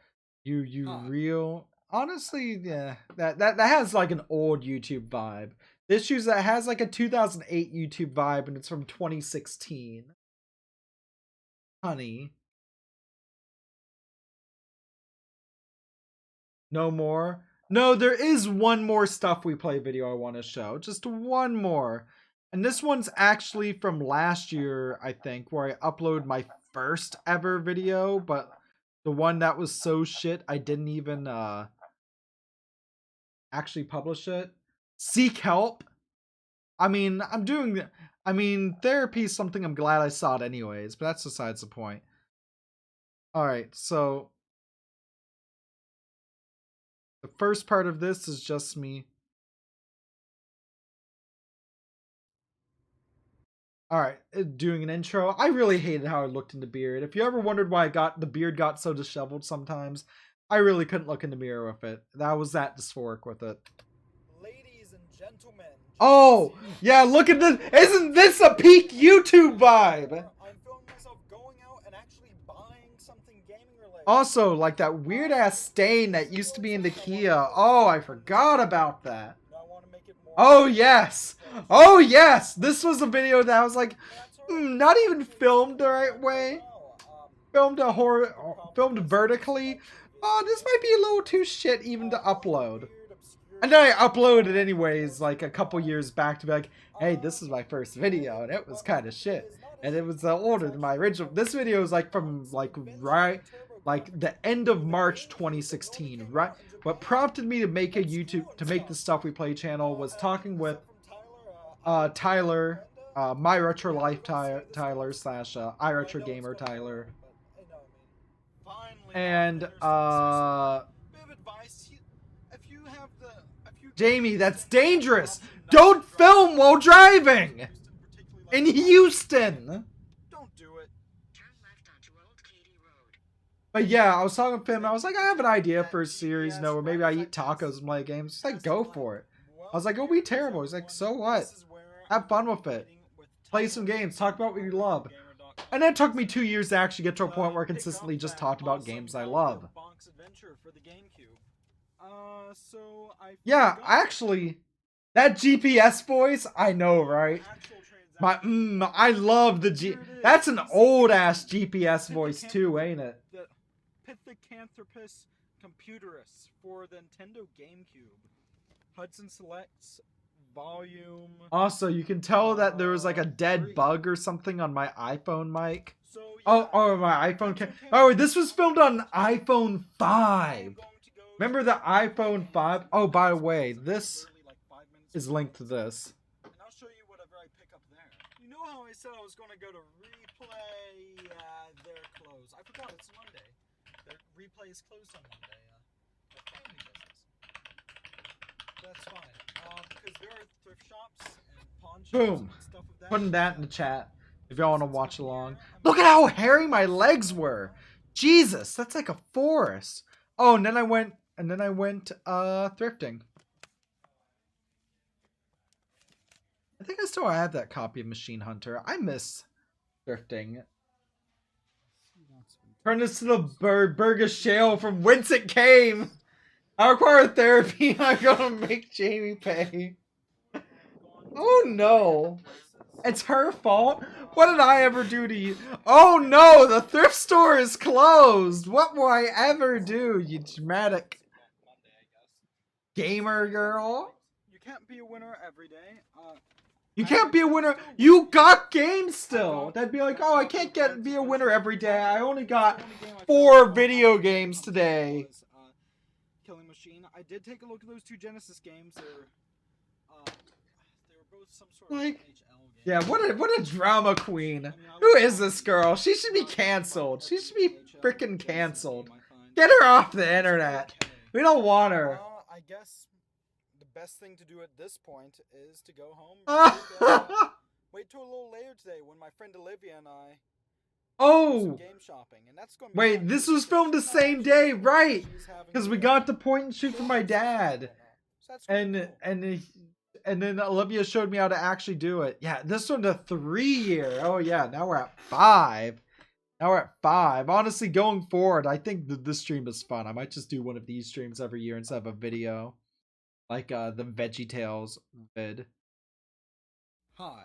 You real. Honestly, yeah. That has like an old YouTube vibe. This has like a 2008 YouTube vibe, and it's from 2016. Honey. No more? No, there is one more stuff we play video I want to show. Just one more. And this one's actually from last year, I think, where I uploaded my first ever video, but the one that was so shit I didn't even actually publish it. Seek help. I mean, therapy is something I'm glad I sought anyways, but that's besides the point. Alright, so the first part of this is just me. Alright, doing an intro. I really hated how I looked in the beard. If you ever wondered why the beard got so disheveled sometimes, I really couldn't look in the mirror with it. That was that dysphoric with it. Ladies and gentlemen. Oh, yeah, look at this. Isn't this a peak YouTube vibe? I'm feeling myself going out and actually buying something gaming related. Also, like that weird ass stain that used to be in the Kia. Oh, I forgot about that. Oh, yes. Oh, yes. This was a video that I was like, not even filmed the right way. Filmed vertically. Oh, this might be a little too shit even to upload. And then I uploaded anyways, like a couple years back to be like, hey, this is my first video, and it was kind of shit. And it was older than my original. This video is like from like the end of March 2016, right? What prompted me to make the Stuff We Play channel was talking with Tyler, My Retro Life Tyler / iRetro Gamer Tyler, and Jamie, that's dangerous. Don't film while driving in Houston. Don't do it. But yeah, I was talking to him. I was like, I have an idea for a series, where maybe I eat tacos and play games. He's like, go for it. I was like, it'll be terrible. He's like, so what? Have fun with it. Play some games. Talk about what you love. And it took me 2 years to actually get to a point where I consistently just talked about games I love. Yeah, actually, that GPS voice, I know, right? I love the That's an old ass GPS voice too, ain't it? The Pithecanthropus Computerus for the Nintendo GameCube. Hudson Selects Volume. Also, you can tell that there was like a dead bug or something on my iPhone mic. Oh, my iPhone cam. Oh, this was filmed on iPhone 5. Remember the iPhone 5? Oh, by the way, this is linked to this. And I'll show you whatever I pick up there. You know how I said I was going to go to Replay? They're closed. I forgot it's Monday. Their Replay is closed on Monday. The family business. That's fine. Because there are thrift shops and pawn shops Boom. and stuff of that. Putting that in the chat if y'all want to watch along. Look at how hairy my legs were. Jesus, that's like a forest. Oh, and then I went thrifting. I think I still have that copy of Machine Hunter. I miss thrifting. Turn this to the Burger Shale from whence it came. I require therapy. I'm gonna make Jamie pay. Oh no. It's her fault? What did I ever do to you? Oh no, the thrift store is closed. What will I ever do, you dramatic gamer girl? You can't be a winner every day. You can't be a winner. You got games still. That'd be like, oh, I can't be a winner every day. I only got 4 video games today. Killing Machine. I did take a look at those 2 Genesis games. They were both some sort of Like, NHL game. yeah, what a drama queen. Who is this girl? She should be canceled. She should be freaking canceled. Get her off the internet. We don't want her. I guess the best thing to do at this point is to go home. Wait till a little later today when my friend Olivia and I do some game shopping, and that's going to be Wait, fun. this was filmed the same day, right? Because we got the point and shoot from my dad. So that's pretty And cool. then Olivia showed me how to actually do it. Yeah, this one a 3-year. Oh yeah, now we're at 5. Now we're at 5. Honestly, going forward, I think this stream is fun. I might just do one of these streams every year instead of a video. Like the VeggieTales vid. Hi.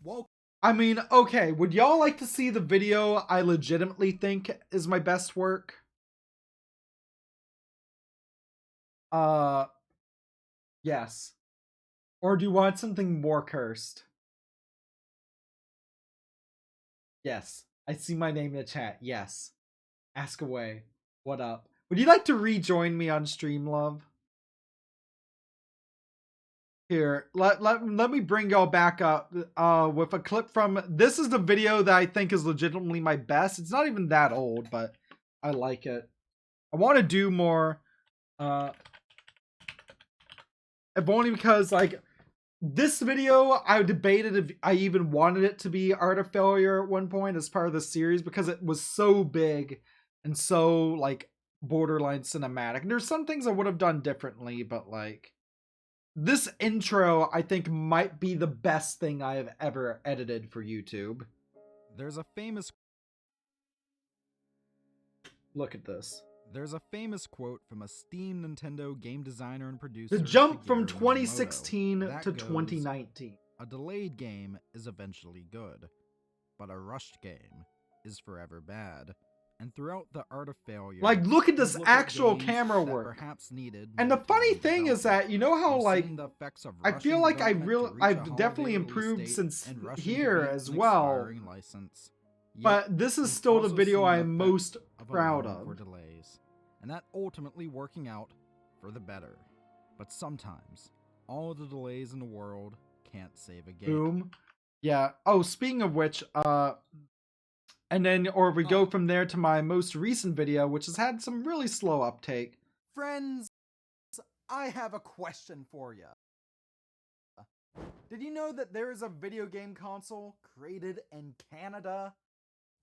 Welcome. I mean, okay, would y'all like to see the video I legitimately think is my best work? Yes. Or do you want something more cursed? Yes. I see my name in the chat. Yes. Ask away. What up? Would you like to rejoin me on stream, love? Here, let me bring y'all back up with a clip from... This is the video that I think is legitimately my best. It's not even that old, but I like it. I want to do more... if only because, like... This video, I debated if I even wanted it to be Art of Failure at one point as part of the series because it was so big and so, like, borderline cinematic. And there's some things I would have done differently, but, like, this intro, I think, might be the best thing I have ever edited for YouTube. There's a famous quote from a steamed Nintendo game designer and producer. The jump from Shigeru 2016 Miyamoto, to that goes, 2019. A delayed game is eventually good, but a rushed game is forever bad. And throughout the Art of Failure, Like, look at you this look actual games camera that work. perhaps needed And the more funny time thing is development. that, you know how, We've like, seen the effects of I feel rushing like development to reach a I've holiday definitely release improved date since and rushing to here beat as an well. expiring license. Yet, But this is we've still the also video seen the I'm effects most of proud allowing of. for delays, and that ultimately working out for the better. But sometimes, all the delays in the world can't save a game. Boom. Yeah. Oh, speaking of which, and then, or we go from there to my most recent video, which has had some really slow uptake. Friends, I have a question for you. Did you know that there is a video game console created in Canada?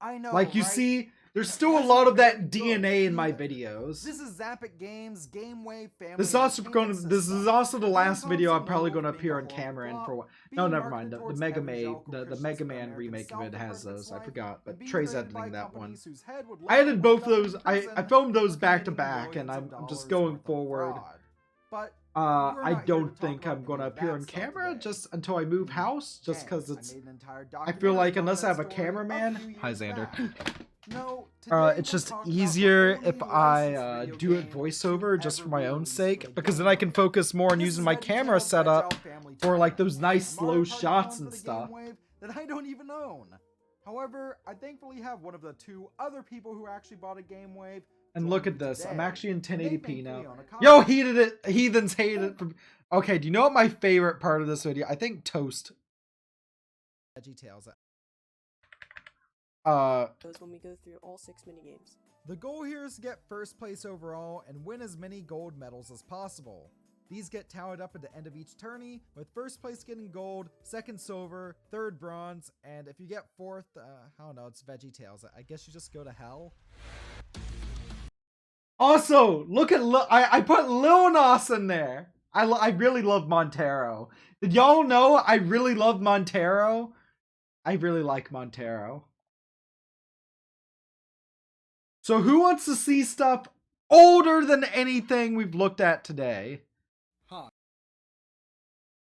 I know. Like you right? see, there's It still a hasn't lot of that been good DNA in my either. videos. This is Zapic Games, Gamewave Family. This is also Entertainment this is System. also the Game last video I'm console probably logo going to for being appear a on horrible camera in flop, for what? being No, never marketed mind. The towards Mega Man, evangelical the Christians Mega for Man American remake of it has self-apprentice those. I life, forgot, but and being Trey's created by editing that one. companies whose head would I edited likely both end up in those. I prison filmed those for back to committing back, and millions of I'm just dollars going worth of forward. fraud. But I we're not here to don't talk think about I'm going to any of appear that on stuff camera today. just until I move house, just Dang, because it's. I made an entire I feel like documentary unless I about have a that story cameraman. few Hi, years Xander. back. No, today It's we'll just talk about the easier only if I licensed video do it game voiceover to just for ever my be own released sake, for a because game then I can wave. focus more on This using is my Veggie camera Tales setup Veg Family for like Tournament, those nice a Mario slow Party shots clone and for the stuff. Game Wave that I don't even own. However, I thankfully have one of the 2 other people who actually bought a Game Wave. And look at this. I'm today, actually in and they 1080p thankfully now. own a copy. Yo, heathens hated it. Okay, do you know what my favorite part of this video? I think toast. Veggie Tales. When we go through all 6 minigames. The goal here is to get first place overall and win as many gold medals as possible. These get tallied up at the end of each tourney, with first place getting gold, second silver, third bronze, and if you get fourth, I don't know, it's Veggie Tales. I guess you just go to hell. Also, look at I put Lil Nas in there. I really love Montero. Did y'all know I really love Montero? I really like Montero. So who wants to see stuff older than anything we've looked at today? Huh.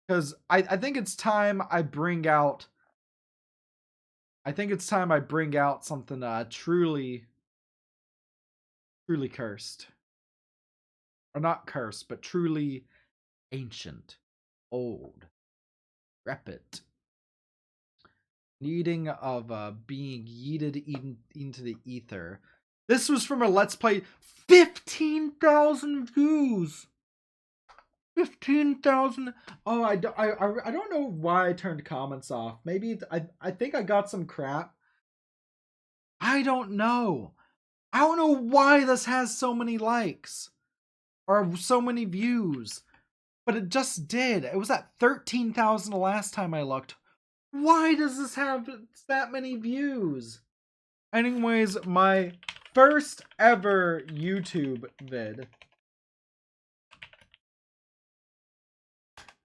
Because I think it's time I bring out. I think it's time I bring out something truly cursed. Or not cursed, but truly ancient, old, repet. Needing of being yeeted into the ether. This was from a Let's Play. 15,000 views. 15,000. Oh, I don't know why I turned comments off. Maybe I think I got some crap. I don't know. I don't know why this has so many likes or so many views, but it just did. It was at 13,000 the last time I looked. Why does this have that many views? Anyways, my first ever YouTube vid.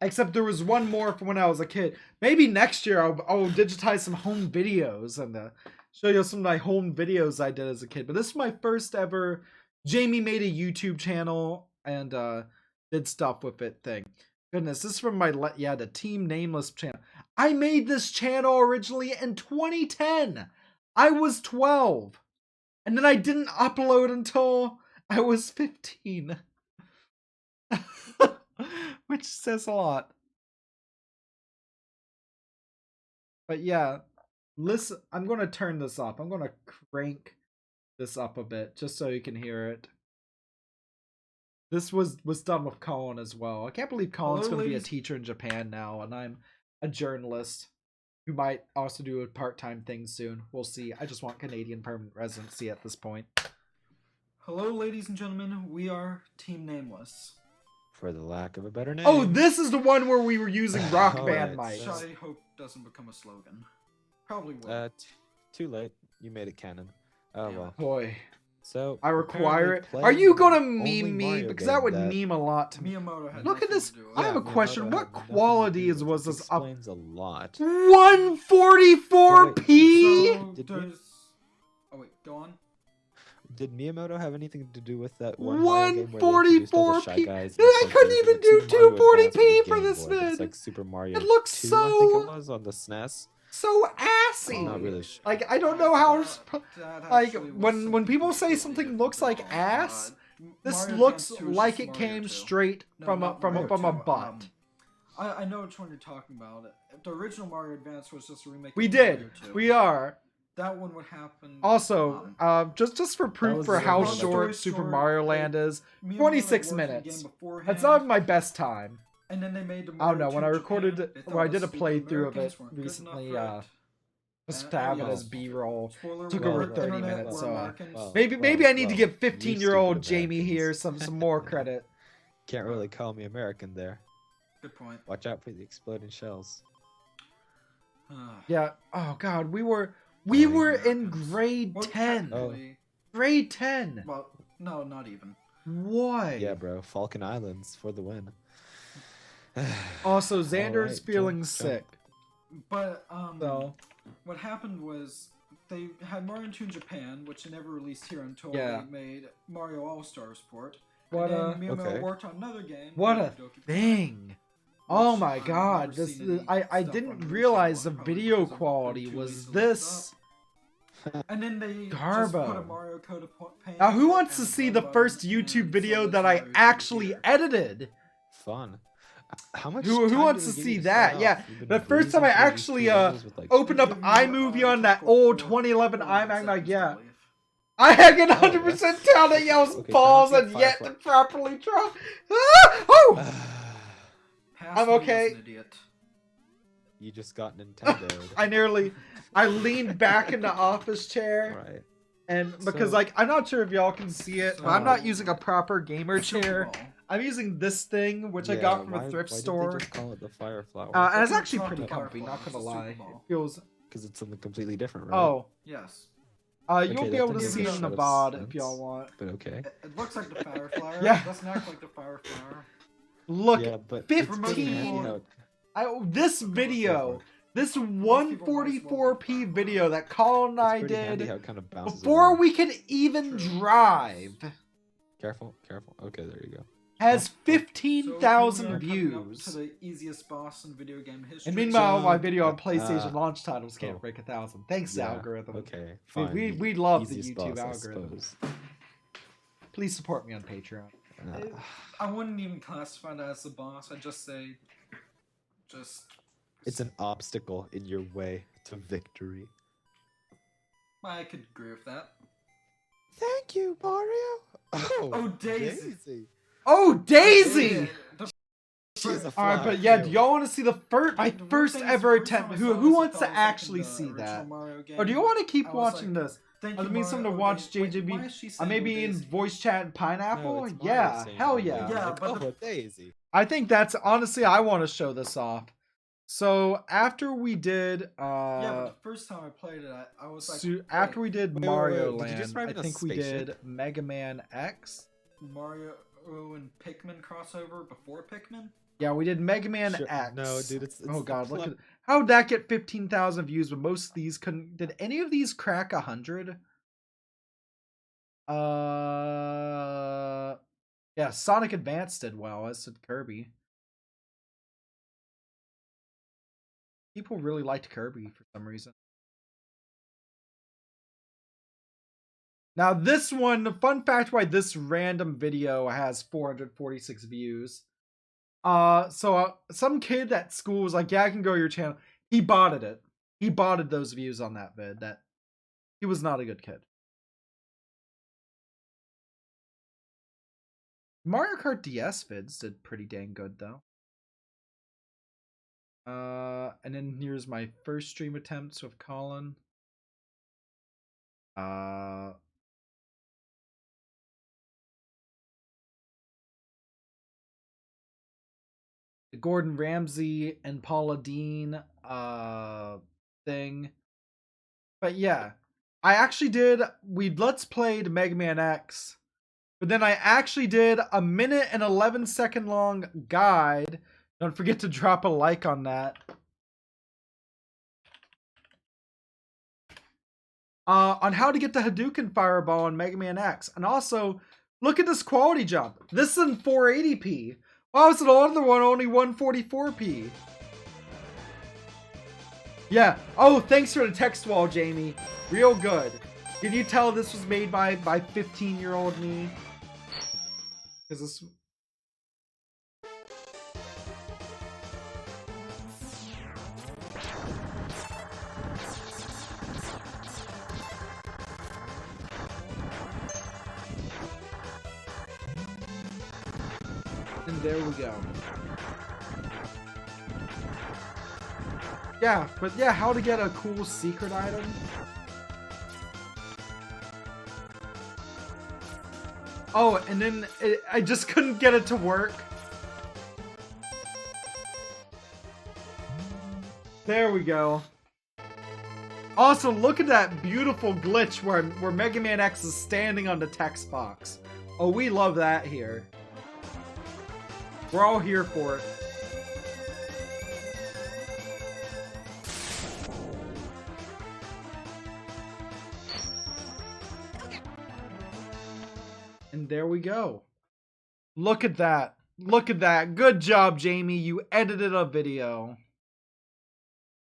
Except there was one more from when I was a kid. Maybe next year I'll digitize some home videos and show you some of my home videos I did as a kid. But this is my first ever Jamie made a YouTube channel and did stuff with it thing. Goodness, this is from my the Team Nameless channel. I made this channel originally in 2010. I was 12. And then I didn't upload until I was 15. Which says a lot. But yeah, listen, I'm going to turn this up. I'm going to crank this up a bit just so you can hear it. This was done with Colin as well. I can't believe Colin's going to be a teacher in Japan now, and I'm a journalist who might also do a part-time thing soon. We'll see. I just want Canadian permanent residency at this point. Hello, ladies and gentlemen. We are Team Nameless. For the lack of a better name. Oh, this is the one where we were using Rock Band Alright, mics. so- I hope doesn't become a slogan. Probably will. Too late. You made it canon. Oh Damn well. it. Boy, So I require it. apparently Are you playing gonna the only meme me? Mario Because game that would meme a lot to me. Miyamoto had Look at nothing this. to do with I have a it. question. Miyamoto What had nothing to do quality with it. was this up? Explains a lot. 144p? So Did there's... Oh wait, go on. Did Miyamoto have anything to do with that one Mario game where they introduced all the Shy 144p. Guys? Dude, I couldn't even do 240p for this vid. It's vid. like Super Mario It looks 2, I think so- it was, on the SNES. So assy. I'm not really sure. Like I don't know how. That Like actually was when something people say completely something different looks like than ass, this Mario looks Advance 2 is like just it Mario came 2. straight No, from not a Mario 2, butt. I know which one you're talking about. The original Mario Advance was just a remake. We of did. Mario 2. We are. That one would happen. Also, just for proof was for the how long short story Super short, Mario Land is, Miyamoto 26 worked on the game minutes. beforehand, That's not my best time. And then they made the I Mario don't know, when 2 I in recorded Japan, it- they when thought I did the a playthrough of Americans it weren't good recently, enough just for it. to have it And as B-roll. spoiler took alert, over the 30 internet minutes, were so, Americans. well, Maybe I need to give you 15-year-old stupid Jamie here Americans. some more credit. Can't really call me American there. Good point. Watch out for the exploding shells. Yeah. Oh God, we were We Oh, were in Americans. grade Well, 10. technically- Grade 10. Well, no, not even. Why? Yeah, bro. Falcon Islands for the win. Also, Xander's Alright, feeling jump. sick. But So, what happened was they had Mario 2 in Japan, which they never released here until Yeah. they made Mario All-Stars port. what and a then Miyamoto Okay. worked on another game. what called a Doki Panic, thing. Oh which my I've god, never this seen any I stuff on didn't YouTube realize the on, probably video because they're quality too was lazy to look this. And then they just Garbo. put a Mario Code of Paint. Now, who wants to and see one the button first and YouTube video some that I Mario actually here. edited? Fun. How much? Who time wants do to they give see you that? start Yeah, off? You've been the first time breezing I through these actually two levels with, like, opened up Give me iMovie on that typical old 4 2011 400 iMac, like, seconds, I yeah. believe. I can Oh, 100% tell that y'all's okay, balls try not and to yet to Firefly. properly draw. Ah! Oh! Pass I'm me as okay. an idiot. You just got Nintendo. I leaned back in the office chair, Right. and because So- like I'm not sure if y'all can see it, but I'm not using a proper gamer Super chair. Bowl. I'm using this thing, which I Yeah, got from why- a thrift why did store. they just call it the Firefly? And it's It's actually not pretty the comfy, Firefly, not it's gonna the lie. Super Bowl. It feels. Because it's something completely different, right? Oh, Yes. you'll Okay, be that able to doesn't see it in the make VOD sense. if y'all want. But okay. It looks like the Firefly. Yeah. It doesn't act like the Firefly. Look, Yeah, but 15. This video, this people might as well 144p video that Colin and I Handy did how it kind of bounces before around. we could even True. drive Careful, careful. Okay, there you go. has So we 15,000 are coming up views. to the easiest boss in video game history. And meanwhile, my Jump. video on PlayStation launch titles can't oh. break 1,000. Thanks, Yeah, algorithm. Okay, fine. we love the easiest YouTube boss, I algorithm. suppose. Please support me on Patreon. I wouldn't even classify that as the boss. I'd just say, It's an obstacle in your way to victory. I could agree with that. Thank you, Mario. Oh, Daisy. Oh, Daisy! The She is a All right, fly, but yeah, too. do y'all want to see the first, my The weird first thing is, ever the first time attempt? I Who saw who this, wants I to felt like in actually the see original that? Mario game. Or do you want to keep I was watching like, this? Thank I you, mean, someone to Mario. watch Wait, JJB. why is she saying Maybe in Daisy? voice chat and No, Pineapple? it's Mario Yeah, saying hell Daisy. yeah. Yeah, Like, but oh, Daisy. I think that's honestly, I want to show this off. So after we did, Yeah, but the first time I played it, I was like, after wait, we did wait, Mario wait, did you just Land, ride I in a think we spaceship? did Mega Man X. Mario and Pikmin crossover before Pikmin? Yeah, we did Mega Man Sure- X. No, dude, it's Oh the god, look plot- at how'd that get 15,000 views? But most of these couldn't. Did any of these crack 100? Yeah, Sonic Advance did well, as did Kirby. People really liked Kirby for some reason. Now this one, the fun fact why this random video has 446 views. Some kid at school was like, yeah, I can go to your channel. He botted it. He botted those views on that vid. That he was not a good kid. Mario Kart DS vids did pretty dang good though. And then here's my first stream attempts with Colin. The Gordon Ramsay and Paula Dean thing. But yeah, I actually did, we Let's Played Mega Man X, but then I actually did a 1:11 long guide. Don't forget to drop a like on that. On how to get the Hadouken Fireball on Mega Man X. And also, look at this quality jump. This is in 480p. Why was the other one only 144p? Yeah. Oh, thanks for the text wall, Jamie. Real good. Can you tell this was made by 15-year-old me? Because this... And there we go. Yeah, but yeah, how to get a cool secret item? Oh, and then I just couldn't get it to work. There we go. Also, look at that beautiful glitch where Mega Man X is standing on the text box. Oh, we love that here. We're all here for it. And there we go. Look at that. Look at that. Good job, Jamie. You edited a video.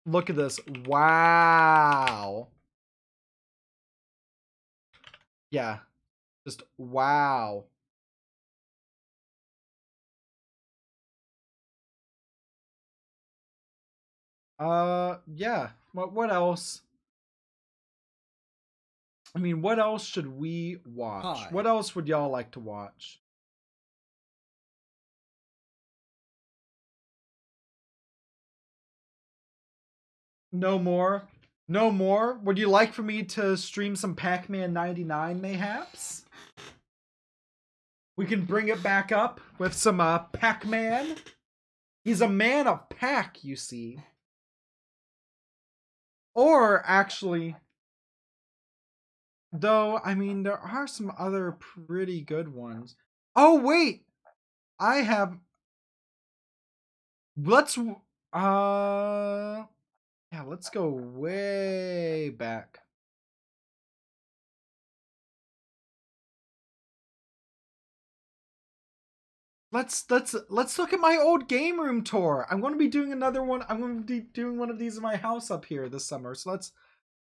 Look at this. Wow. Yeah. Just wow. Yeah. What else? I mean, what else should we watch? Hi. What else would y'all like to watch? No more? No more? Would you like for me to stream some Pac-Man 99 mayhaps? We can bring it back up with some Pac-Man. He's a man of Pac, you see. Or actually, though, I mean, there are some other pretty good ones. Oh, wait! I have... Let's... Yeah, let's go way back. Let's look at my old game room tour. I'm going to be doing another one. I'm going to be doing one of these in my house up here this summer. So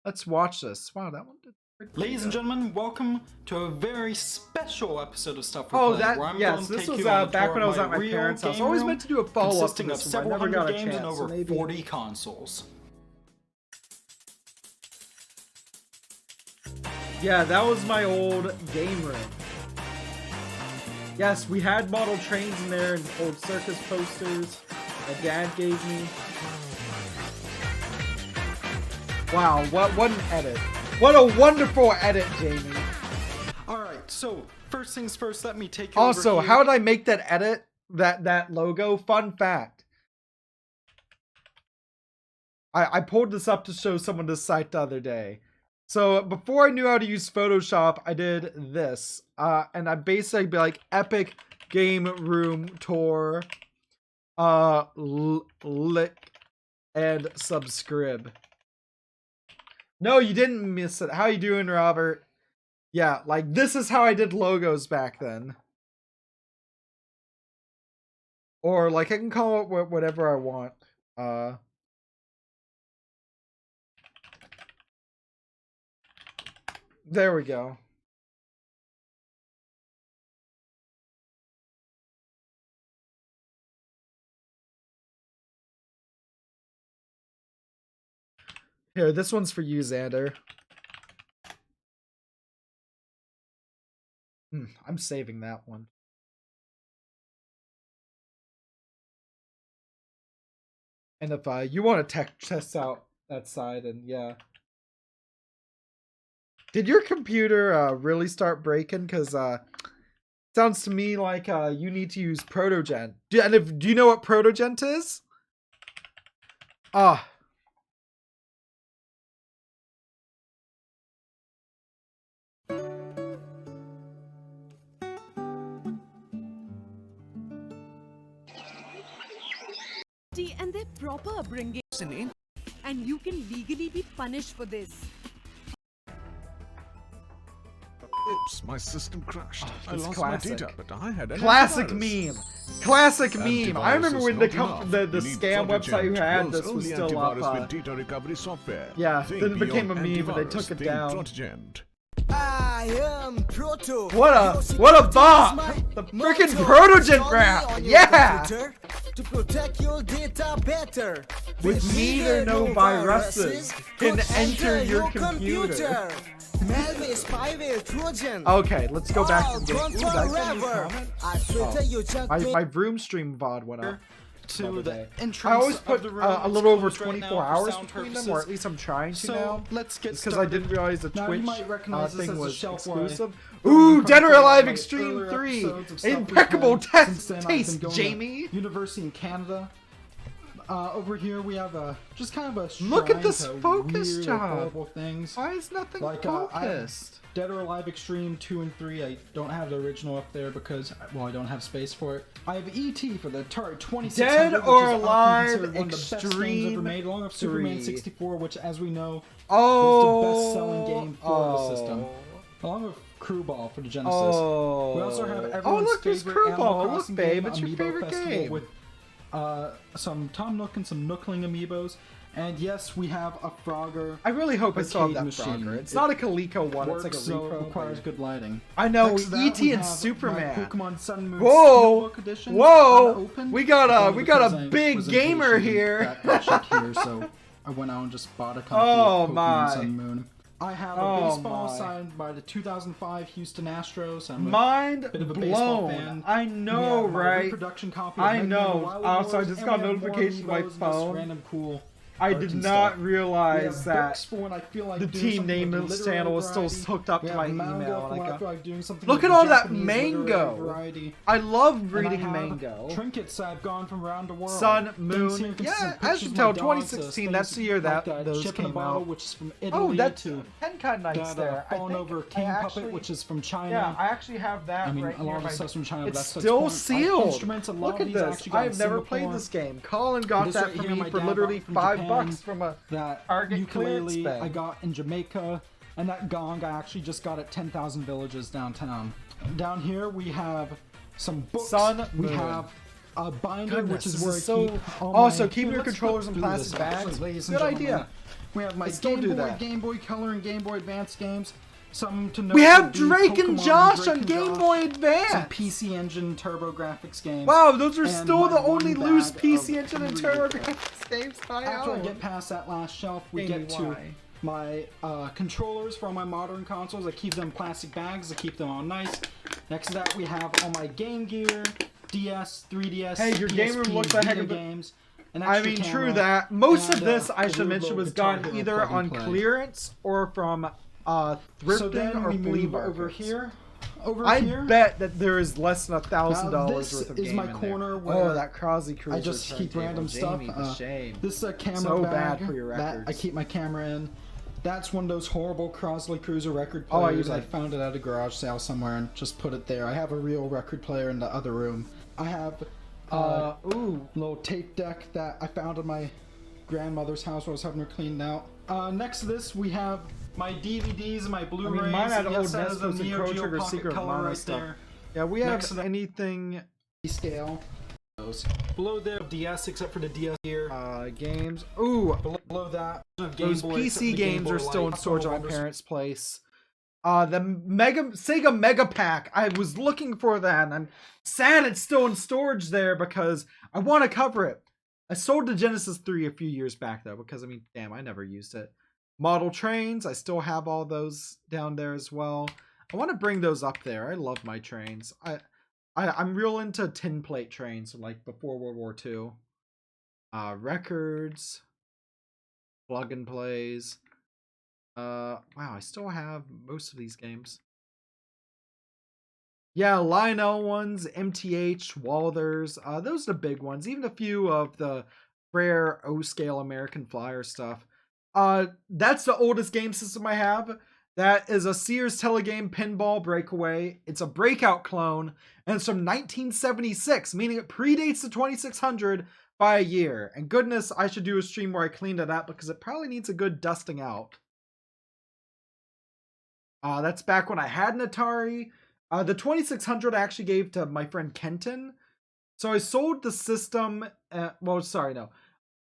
let's watch this. Wow, that one did pretty Ladies and good. gentlemen, welcome to a very special episode of Stuff We're Oh, Playing, that where I'm yes, going to this take was you on a back tour when I was of at my real parents' house. I game always room meant to do a follow-up to consisting of this one, several but I never hundred got a games chance. and So over maybe 40 consoles. Yeah, that was my old game room. Yes, we had model trains in there and old circus posters my dad gave me. Wow, what an edit. What a wonderful edit, Jamie. Alright, so first things first, let me take you Also, over here. how did I make that edit? That logo? Fun fact. I pulled this up to show someone this site the other day. So before I knew how to use Photoshop, I did this. And I basically be like, epic game room tour. Lick and subscribe. No, you didn't miss it. How you doing, Robert? Yeah, like this is how I did logos back then. Or like I can call it whatever I want. There we go. Here, this one's for you, Xander. I'm saving that one. And if you want to test out that side, and yeah. Did your computer really start breaking? Because sounds to me like you need to use Protogent. Do you know what Protogent is? Ah. And their proper upbringing, and you can legally be punished for this. Oops, my system crashed. I it's lost classic. my data, but I had an Classic antivirus. meme. Classic meme. Antivirus I remember is when not the enough. the You need scam website who Protogent, had world's this was only still up. antivirus with data recovery software. Yeah, Think then it became a beyond meme and they antivirus, took it think down. Protogent. I am Proto. What a bop! The freaking Protogent rap! Yeah! To protect your data better. With neither no viruses can enter your computer. Malware, spyware, Trojan. Okay, let's go back to the game. Ooh, Control did I get a new Rever. comment? I filter your junk My Vroom stream VOD went up. To other the day. entrance I always of put the room. a It's little over closed right 24 now for hours sound between them, purposes. or at least I'm trying to So now. let's get Because I started. didn't realize the Now, you Twitch might recognize this thing as the was shelf where I exclusive. go Ooh, and Dead or chronicle Alive my Extreme earlier 3! episodes of stuff we've Impeccable played. Since then, I've been taste, going to Jamie! University in Canada. Over here we have just kind of a Look at shrine this to focus weird or job. horrible things. Why is nothing Like, focused? Dead or Alive Extreme 2 and 3. I don't have the original up there because, well, I don't have space for it. I have ET for the Atari 2600. Dead which or is often Alive considered one of the best games Extreme ever made, along with Superman 3. 64, which, as we know, Oh, was the best-selling game for the system, along with Crew Ball for the Genesis. Oh. We also have everyone's look, there's favorite Crew Animal Ball. Look, Crossing babe, game, it's your Amiibo favorite Festival, game. with some Tom Nook and some Nookling amiibos. And yes, we have a Frogger. I really hope I still have that arcade machine. Frogger. It's not a Coleco one. It's Works, like a so repro. it requires good lighting. I know, Next to that, E.T. we and have Superman. my Pokemon Sun and Moon Whoa, Steelbook Edition whoa, unopened. we got a Because I big was gamer impatient here. and got shipped here, so I went out and just bought a copy Oh, of Pokemon my. Sun and Moon. I have a Oh, baseball my. signed by the 2005 Houston Astros. I'm Mind a bit of a baseball blown. fan. I know, We have my right? reproduction copy of I Mega Man know. Wild Also, I Wars, just and got we a have more notification on my amiibos and just phone. Random cool I art did and not stuff. realize We have that books for when I feel like the doing Team something with Name literary channel was still variety. hooked up We to have my manga email. for And when I I feel got, like doing something look with at all the that Japanese literary mango. variety. I love And reading I have mango. Trinkets I've gone from around the world. Sun, Things Moon. here consist Yeah, of as pictures you of tell, my dogs, 2016, that's things the year that like those Chip in a came Bottle, out. which is from Oh, Italy, that's to Tenkai Nights that there. I Fallen think Over I King actually- Puppet, which is from China. Yeah, I actually have that I mean, right a lot here. of stuff's from China, but It's that's still porn. sealed. Instruments, a lot Look of at these this. actually got in I've never played Singapore. this game. Colin got This that right for here, me my for dad literally bought from $5 Japan. from a That Target clearance ukulele bag. I got in Jamaica, and that gong I actually just got at 10,000 Villages downtown. Down here we have some books. Sun, we Moon. have a binder, Goodness, which is this where I is so- keep all Also, my... keep your Let's controllers flip in through plastic this, bags. actually, ladies and Good gentlemen. idea. We have my Let's don't Game do Boy, that. Game Boy Color, and Game Boy Advance games. Some to know We have would be Drake and Pokemon Josh Drake on and Game Josh, Boy some Advance. PC Engine TurboGrafx games. Wow, those are and still the my only one loose bag PC of Engine and readers. TurboGrafx games I After I own. get past that last shelf, we Amy, get to why? my controllers for all my modern consoles. I keep them in plastic bags to keep them all nice. Next to that, we have all my Game Gear, DS, 3DS, Hey, your game room PSP, looks a heck Vita of a- games. An I extra mean, true camera, that. Most of and, this, I a should weird mention, little was Guitar gotten Hero either plug and on play. clearance or from So thrifting then or we flea move over markets. here. Over I here. bet that there is less than $1,000 Now, worth this of is game my in corner there. where Oh, that Crosley Cruiser I just keep turntable. random stuff. Jamie, the shame. This is a camera So bag bad for your that I records. keep my camera in. That's one of those horrible Crosley Cruiser record Oh, I players. use I that. found it at a garage sale somewhere and just put it there. I have a real record player in the other room. I have a Ooh. little tape deck that I found in my grandmother's house while I was having her cleaned out. Next to this, we have my DVDs and my Blu-rays. mine had and old yes, that is a Nespers and Neo Chrono Geo Trigger Pocket Secret Color Mana right stuff. there. Yeah, we Next have to anything scale. Below there, DS except for the DS here. games. Ooh, Below that, those PC games are still in storage at my parents. parents' place. The Sega Mega Pack. I was looking for that, and I'm sad it's still in storage there because I want to cover it. I sold the Genesis 3 a few years back though, because I mean, damn, I never used it. Model trains, I still have all those down there as well. I want to bring those up there. I love my trains. I'm real into tin plate trains from like before World War II. Records, plug and plays. Wow, I still have most of these games. Yeah, Lionel ones, MTH, Walthers, those are the big ones. Even a few of the rare O-scale American Flyer stuff. That's the oldest game system I have. That is a Sears Telegame Pinball Breakaway. It's a Breakout clone, and it's from 1976, meaning it predates the 2600 by a year. And goodness, I should do a stream where I cleaned it up because it probably needs a good dusting out. That's back when I had an Atari. The 2600 I actually gave to my friend Kenton. So I sold the system.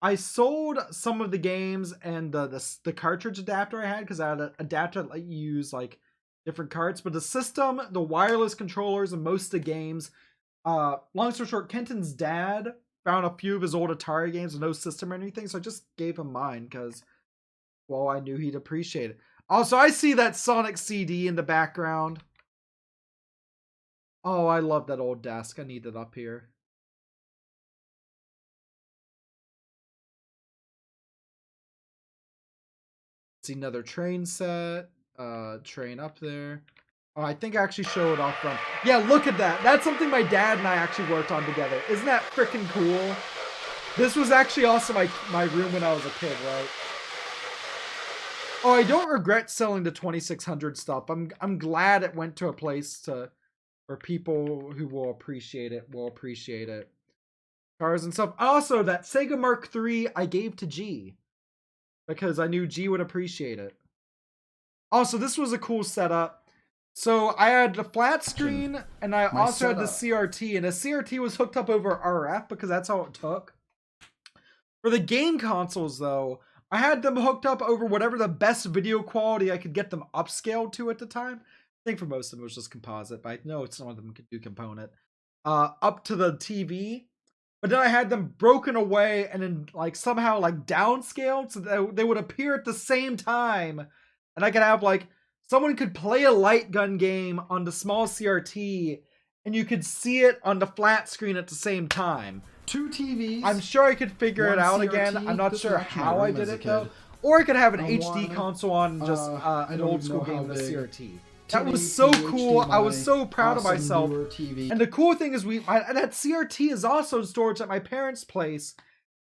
I sold some of the games and the cartridge adapter I had because I had an adapter that let you use like different carts. But the system, the wireless controllers, and most of the games. Long story short, Kenton's dad found a few of his old Atari games with no system or anything, so I just gave him mine because, well, I knew he'd appreciate it. Also, I see that Sonic CD in the background. Oh, I love that old desk. I need it up here. See another train set. Train up there. Oh, I think I actually show it off front. Yeah, look at that. That's something my dad and I actually worked on together. Isn't that freaking cool? This was actually also my room when I was a kid, right? Oh, I don't regret selling the 2600 stuff. I'm glad it went to a place where people who will appreciate it will appreciate it. Cars and stuff. Also, that Sega Mark III I gave to G because I knew G would appreciate it. Also, this was a cool setup. So I had the flat screen and I also had the CRT, and the CRT was hooked up over RF because that's all it took. For the game consoles though, I had them hooked up over whatever the best video quality I could get them upscaled to at the time. I think for most of them it was just composite, but I know some of them could do component. Up to the TV. But then I had them broken away and then like somehow like downscaled so that they would appear at the same time. And I could have like, someone could play a light gun game on the small CRT and you could see it on the flat screen at the same time. 2 TVs. I'm sure I could figure it out CRT. again. I'm not This sure was actually how my I room did as a it though. kid. Or I could have an I HD wanted, console on just I an don't old even school know game how with a big. CRT. That was 1080p so cool. I was HDMI, so proud of awesome myself. newer TV. And the cool thing is that CRT is also in storage at my parents' place.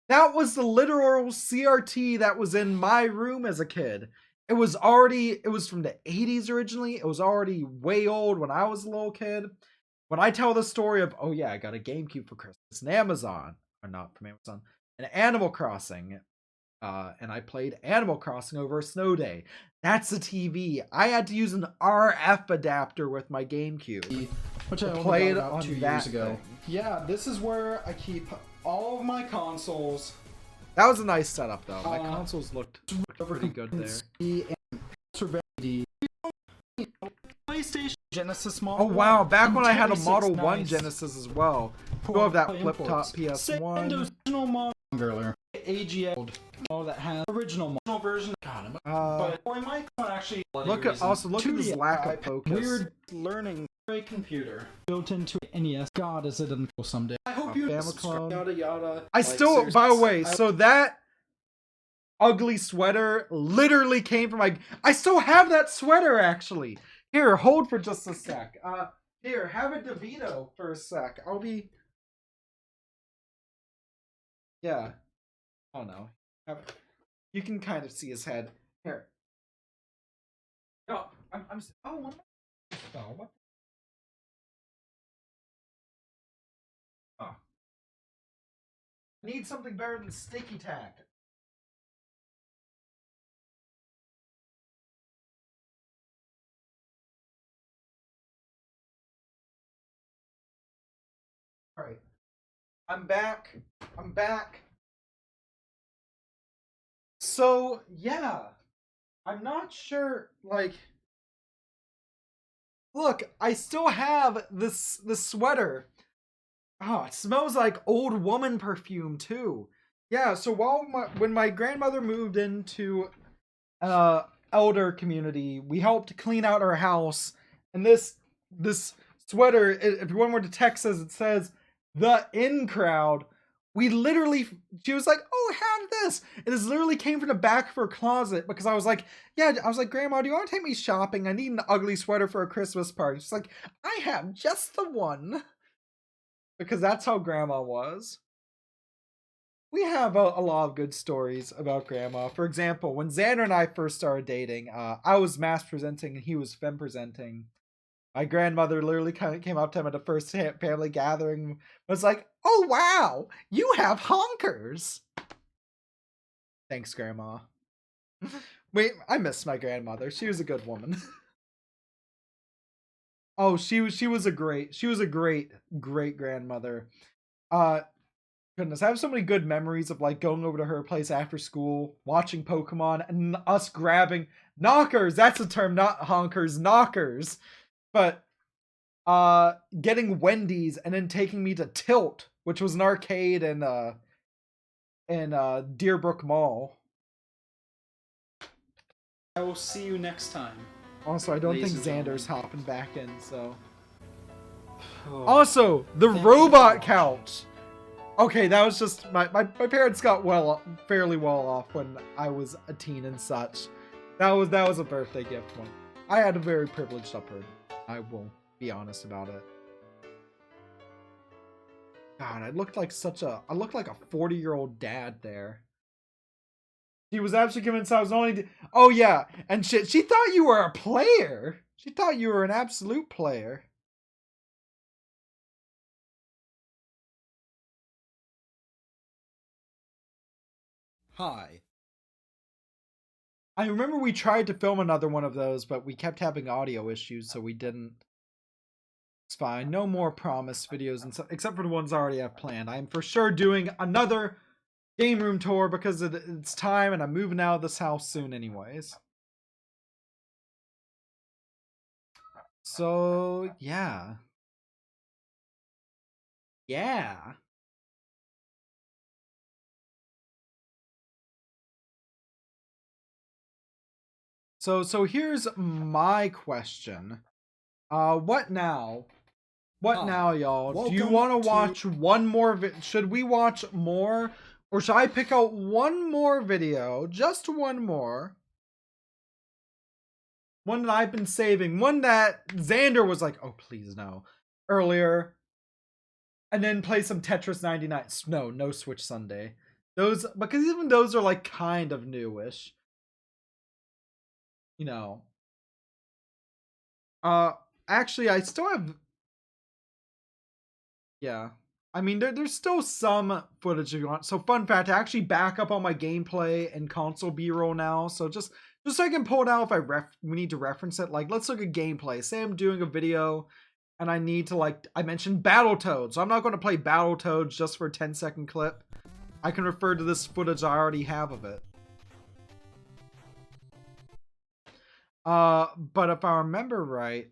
That was the literal CRT that was in my room as a kid. It was from the 80s originally. It was already way old when I was a little kid. When I tell the story of, oh yeah, I got a GameCube for Christmas, an Amazon, or not from Amazon, an Animal Crossing, and I played Animal Crossing over a snow day. That's a TV. I had to use an RF adapter with my GameCube, which I only played got about on 2 that years ago. thing. Yeah, this is where I keep all of my consoles. That was a nice setup, though. My consoles looked pretty good there. PlayStation, Genesis Oh Model. wow! Back when I had a 26 Model 1 nice. Genesis as well. Still have that Play flip top imports. PS1. Same original model earlier. AGL. Oh, that has original version. God, but boy, my phone actually. Look at this lack of focus. Weird learning computer built into NES. God, is it until someday? I hope you Famicom. yada yada. I still, by the way, so that ugly sweater literally came from my. I still have that sweater actually. Here, hold for just a sec. Here, have a DeVito for a sec. I'll be. Yeah. Oh no. You can kind of see his head. Here. Oh, I'm. Oh, what? Oh, what? Oh. I need something better than sticky tack. Alright. I'm back. So, yeah. I'm not sure, like... Look, I still have this sweater. Oh, it smells like old woman perfume, too. Yeah, so when my grandmother moved into elder community, we helped clean out our house, and this sweater, if one were to text us, it says the in crowd. She was like, oh, have this. It literally came from the back of her closet because I was like, Grandma, do you want to take me shopping? I need an ugly sweater for a Christmas party. She's like, I have just the one. Because that's how Grandma was. We have a lot of good stories about Grandma. For example, when Xander and I first started dating, I was mass presenting and he was femme presenting. My grandmother literally came up to him at the first family gathering, was like, oh wow, you have honkers. Thanks, Grandma. Wait, I miss my grandmother. She was a good woman. Oh, she was a great great grandmother. Goodness, I have so many good memories of like going over to her place after school, watching Pokemon, and us grabbing knockers. That's a term, not honkers, knockers. But getting Wendy's and then taking me to Tilt, which was an arcade in Deerbrook Mall. I will see you next time. Also, I don't think Ladies and Xander's gentlemen. hopping back in, so. Oh. Also, the Thank you robot so much. couch. Okay, that was just my parents got fairly well off when I was a teen and such. That was a birthday gift one. I had a very privileged upbringing. I will be honest about it. God, I looked like I looked like a 40-year-old dad there. She was actually convinced I was only. Oh yeah, and shit. She thought you were a player. She thought you were an absolute player. Hi. I remember we tried to film another one of those, but we kept having audio issues, so we didn't. It's fine. No more promise videos, and except for the ones I already have planned. I am for sure doing another game room tour because it's time, and I'm moving out of this house soon, anyways. So yeah. Yeah. So here's my question. What now? What now, y'all? Do you want to watch one more should we watch more? Or should I pick out one more video? Just one more. One that I've been saving. One that Xander was like, oh, please no. Earlier. And then play some Tetris 99. No Switch Sunday. Those, because even those are like kind of newish. You know. Actually, I still have. Yeah. I mean, there's still some footage if you want. So, fun fact, I actually back up all my gameplay and console B-roll now. So, just so I can pull it out if we need to reference it. Like, let's look at gameplay. Say I'm doing a video and I need to, like, I mentioned Battletoads. So, I'm not going to play Battletoads just for a 10-second clip. I can refer to this footage I already have of it. But if I remember right,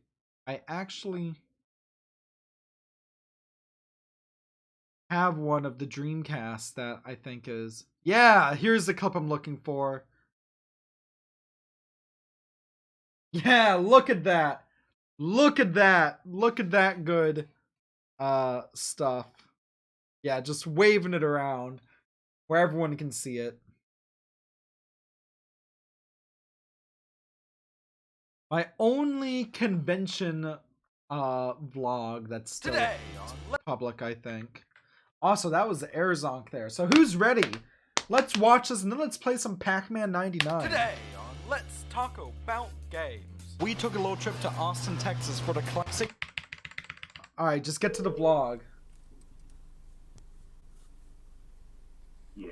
I actually have one of the Dreamcast that I think is... Yeah, here's the clip I'm looking for. Yeah, look at that. Look at that. Look at that good stuff. Yeah, just waving it around where everyone can see it. My only convention vlog that's still public, I think. Also, that was Airzonk there. So who's ready? Let's watch this and then let's play some Pac-Man 99. Today on Let's Talk About Games, we took a little trip to Austin, Texas for the classic. Alright, just get to the vlog. Yes.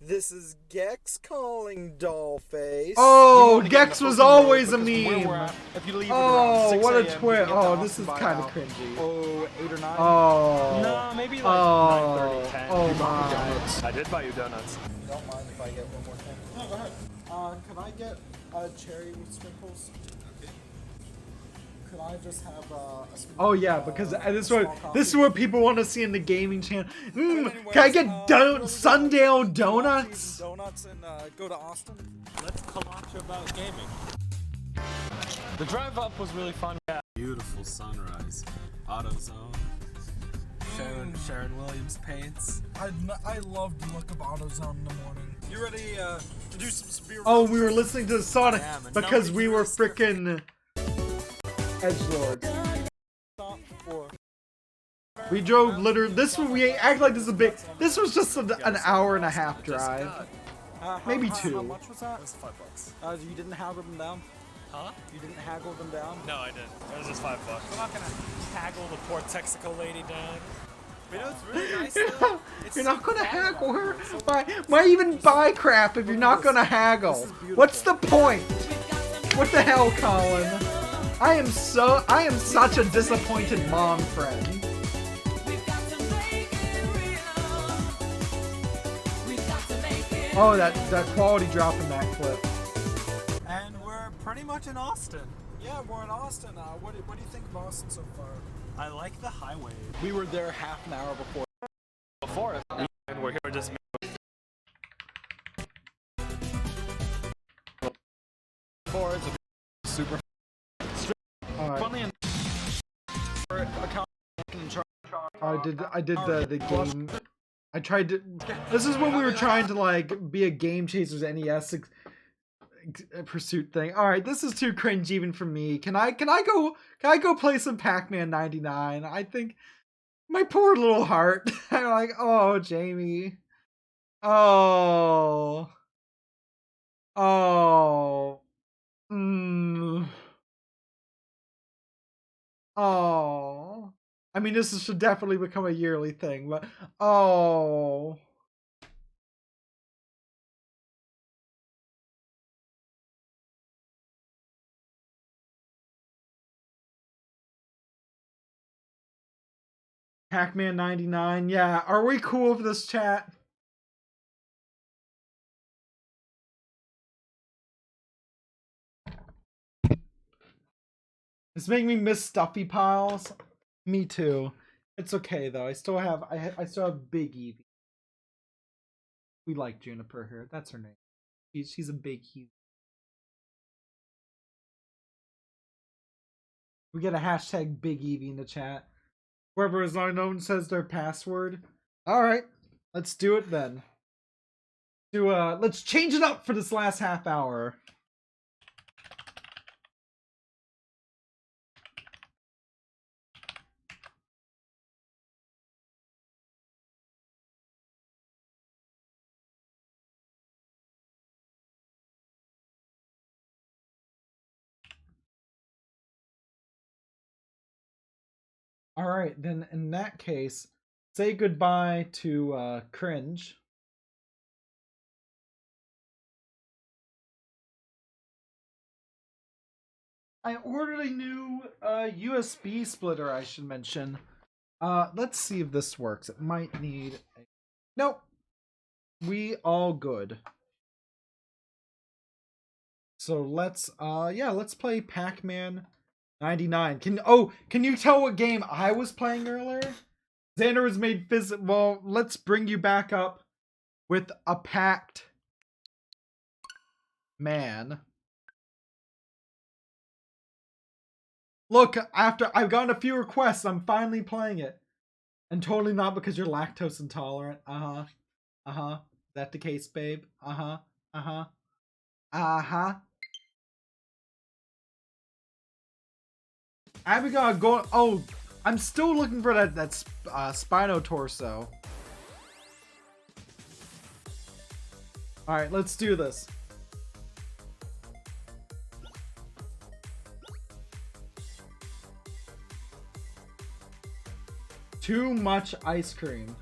This is Gex calling, Dollface. Oh, Gex was always a Where we're meme. at, if you leave at Oh, around 6 what a a.m., you twist. can get to Oh, this Austin is by kind of about, cringy. 8 or 9. Oh. No, maybe like Oh. 9:30, 10. Oh You bought me my. donuts. I did buy you donuts. Don't mind if I get one more thing. No, go ahead. Can I get a cherry with sprinkles? Okay. Could I just have a Oh yeah, because this is what people want to see in the gaming channel. Anyways, Can I get really Sundail good. donuts? Donuts and go to Austin. Let's kolache about gaming. The drive up was really fun. Yeah. Beautiful sunrise. AutoZone. Sharon Williams paints. I love the look of AutoZone in the morning. You ready to do some spear? Oh, we were listening to Sonic because we were freaking edgelords. We drove literally. We act like this is a big. This was just an hour and a half drive, maybe 2. How much was that? It was $5. You didn't haggle them down? Huh? You didn't haggle them down? No, I didn't. It was just $5. I'm not gonna haggle the poor Texaco lady down. But you know what's really nice though? You're not gonna haggle her. Why even buy crap if you're not gonna haggle? What's the point? What the hell, Colin? I am such a disappointed mom friend. Oh, that quality drop in that clip. And we're pretty much in Austin. Yeah, we're in Austin. What do you think of Austin so far? I like the highway. We were there half an hour before. Before it, and we're here just. Before it's super. Alright. Funny and. I did the game. I tried to. This is when we were trying to like be a Game Chasers NES pursuit thing. All right, this is too cringe even for me. Can I go play some Pac-Man 99? I think My poor little heart. I'm like, oh, Jamie. Oh. Oh. Mm. Oh. I mean, should definitely become a yearly thing, but oh. Pac-Man 99. Yeah, are we cool with this, chat? It's making me miss stuffy piles. Me too. It's okay though. I still have Big Evie. We like Juniper here. That's her name. She's a big Evie. We get a hashtag Big Evie in the chat. Whoever is unknown says their password. Alright, let's do it then. Let's change it up for this last half hour. Alright, then in that case, say goodbye to Cringe. I ordered a new USB splitter, I should mention. Let's see if this works. It might need a... Nope. We all good. So let's play Pac-Man 99. Can you tell what game I was playing earlier? Xander was made well, let's bring you back up with a packed man. Look, after I've gotten a few requests, I'm finally playing it. And totally not because you're lactose intolerant. Uh-huh. Uh-huh. Is that the case, babe? Uh-huh. Uh-huh. Uh-huh. Abigail going... Oh, I'm still looking for that Spino torso. Alright, let's do this. Too much ice cream.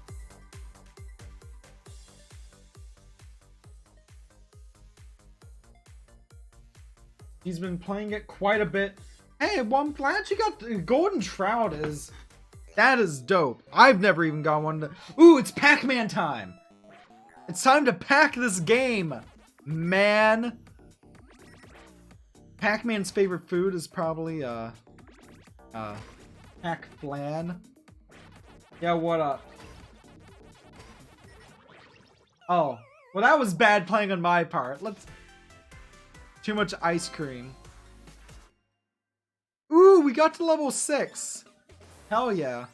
He's been playing it quite a bit. Hey, well, I'm glad you got the Golden Shroud. That is dope. I've never even got one. Ooh, it's Pac-Man time. It's time to pack this game, man. Pac-Man's favorite food is probably Pac-Flan. Yeah, what up? Oh, well, that was bad playing on my part. Too much ice cream. Ooh, we got to level 6. Hell yeah.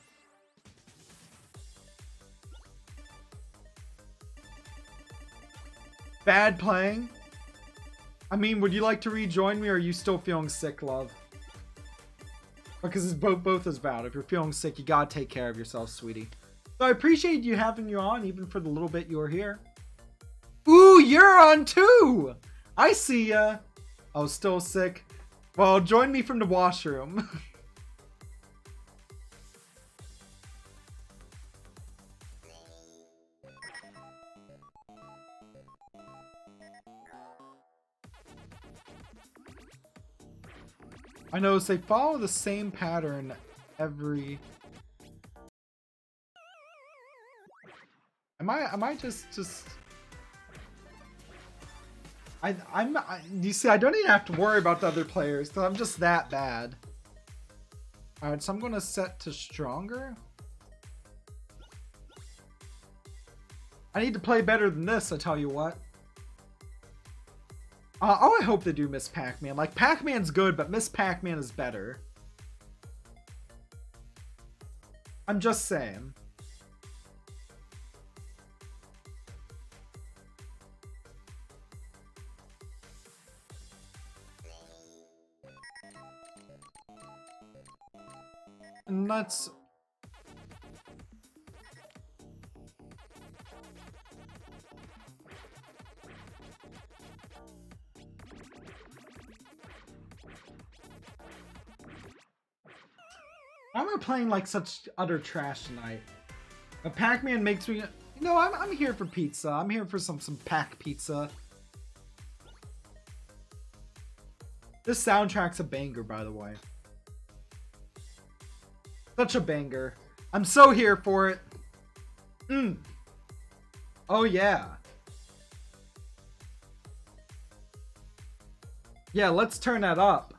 Bad playing? I mean, would you like to rejoin me, or are you still feeling sick, love? Because it's both is valid. If you're feeling sick, you gotta take care of yourself, sweetie. So I appreciate you having you on, even for the little bit you were here. Ooh, you're on too! I see ya. Oh, still sick. Well, join me from the washroom. I notice they follow the same pattern every... Am I just... you see, I don't even have to worry about the other players, because I'm just that bad. Alright, so I'm going to set to stronger. I need to play better than this, I tell you what. Oh, I hope they do Miss Pac-Man. Like, Pac-Man's good, but Miss Pac-Man is better. I'm just saying. And let's... Why am I playing like such utter trash tonight? But Pac-Man makes me... You know, I'm here for pizza. I'm here for some Pac pizza. This soundtrack's a banger, by the way. Such a banger. I'm so here for it. Oh, yeah. Yeah, let's turn that up.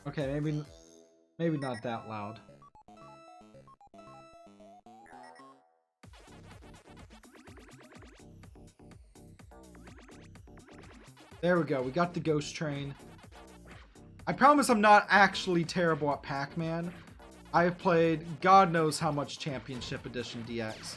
Okay, maybe not that loud. There we go. We got the ghost train. I promise I'm not actually terrible at Pac-Man. I've played God knows how much Championship Edition DX.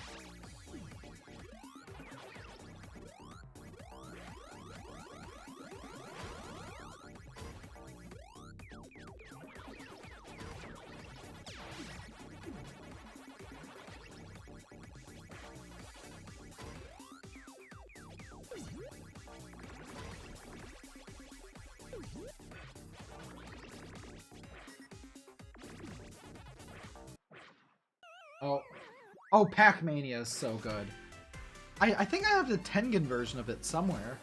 Oh, Pac-Mania is so good. I think I have the Tengen version of it somewhere.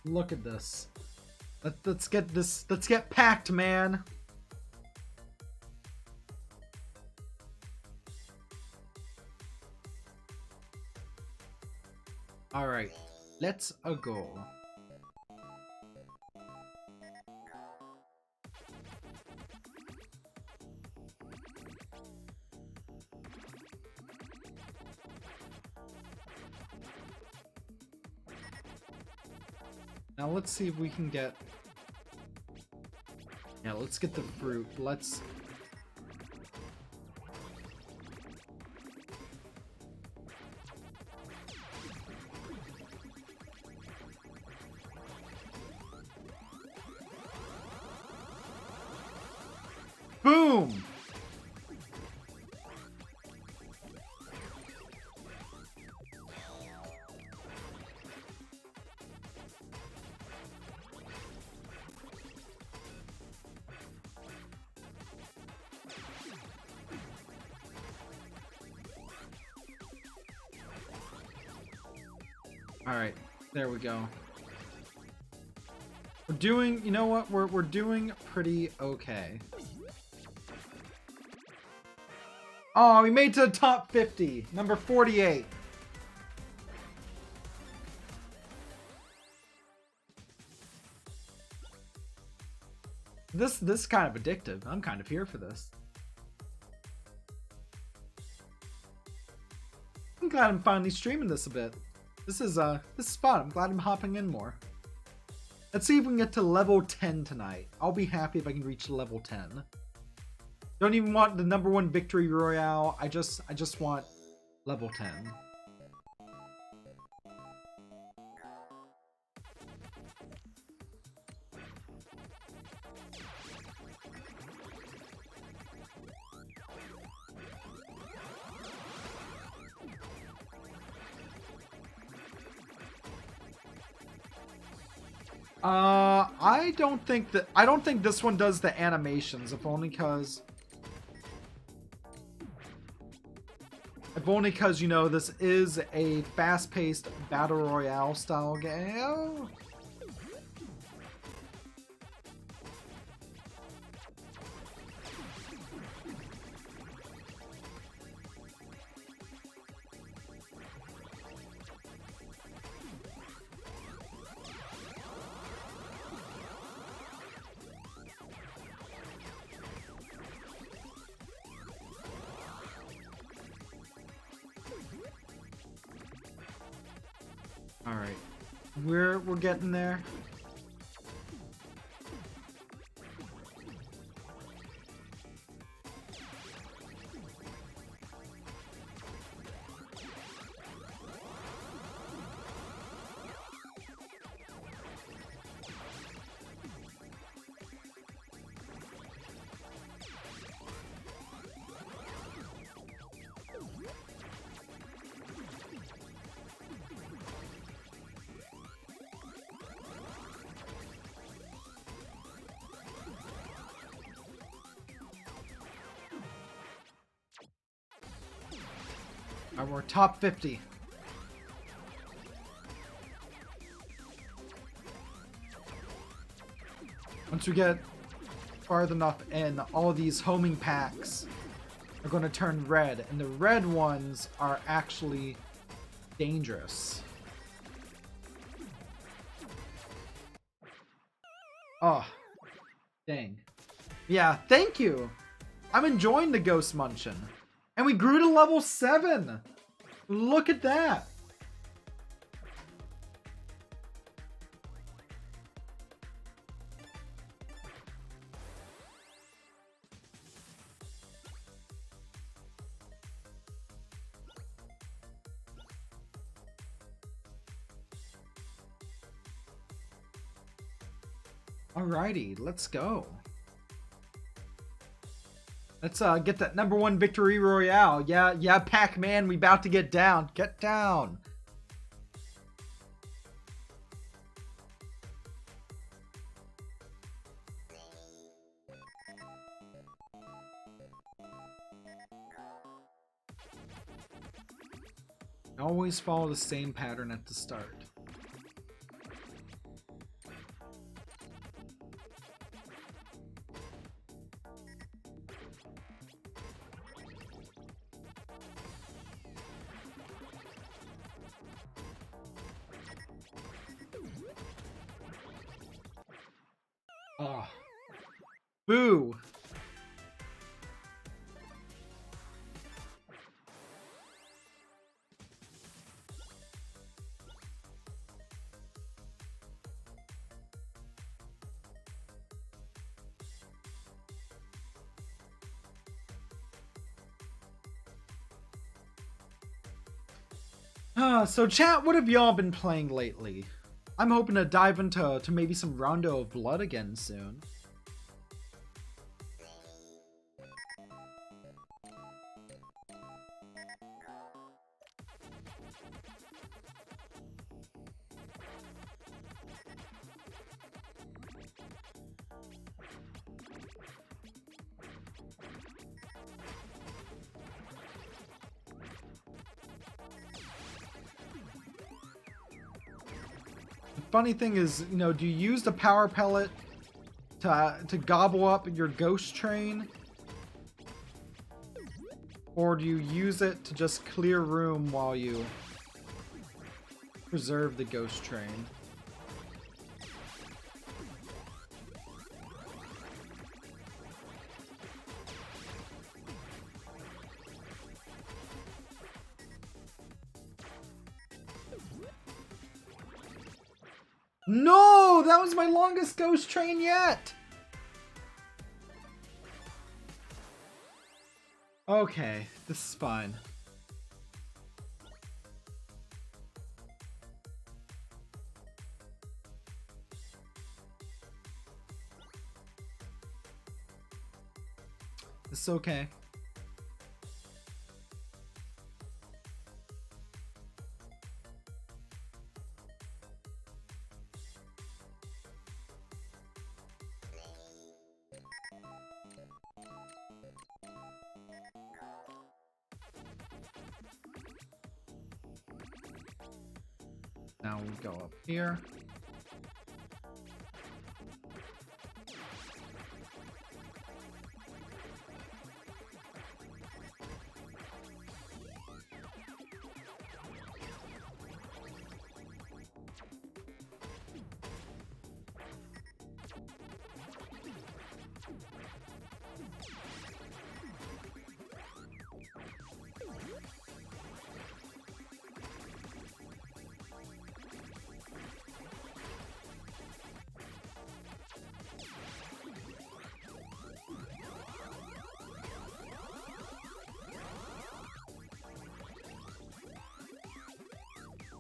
Look at this. Let's get this. Let's get packed, man. All right, let's go. Now let's see if we can get... Yeah, let's get the fruit. Let's... Boom! Alright, there we go. We're doing, you know what? We're doing pretty okay. Oh, we made it to the top 50. Number 48. This is kind of addictive. I'm kind of here for this. I'm glad I'm finally streaming this a bit. This is fun. I'm glad I'm hopping in more. Let's see if we can get to level 10 tonight. I'll be happy if I can reach level 10. Don't even want the #1 victory royale. I just want level 10. I don't think this one does the animations, if only cause you know this is a fast-paced battle royale style game. All right, we're getting there. We're top 50. Once we get farther enough in, all these homing packs are going to turn red, and the red ones are actually dangerous. Oh, dang. Yeah, thank you. I'm enjoying the Ghost Munchin. And we grew to level 7. Look at that. Alrighty, let's go. Let's get that #1 victory royale. Yeah, Pac-Man, we about to get down. Get down. Always follow the same pattern at the start. Oh. Boo. So chat, what have y'all been playing lately? I'm hoping to dive into maybe some Rondo of Blood again soon. Funny thing is, you know, do you use the power pellet to gobble up your ghost train? Or do you use it to just clear room while you preserve the ghost train? No! That was my longest ghost train yet! Okay, this is fine. It's okay. Now we go up here.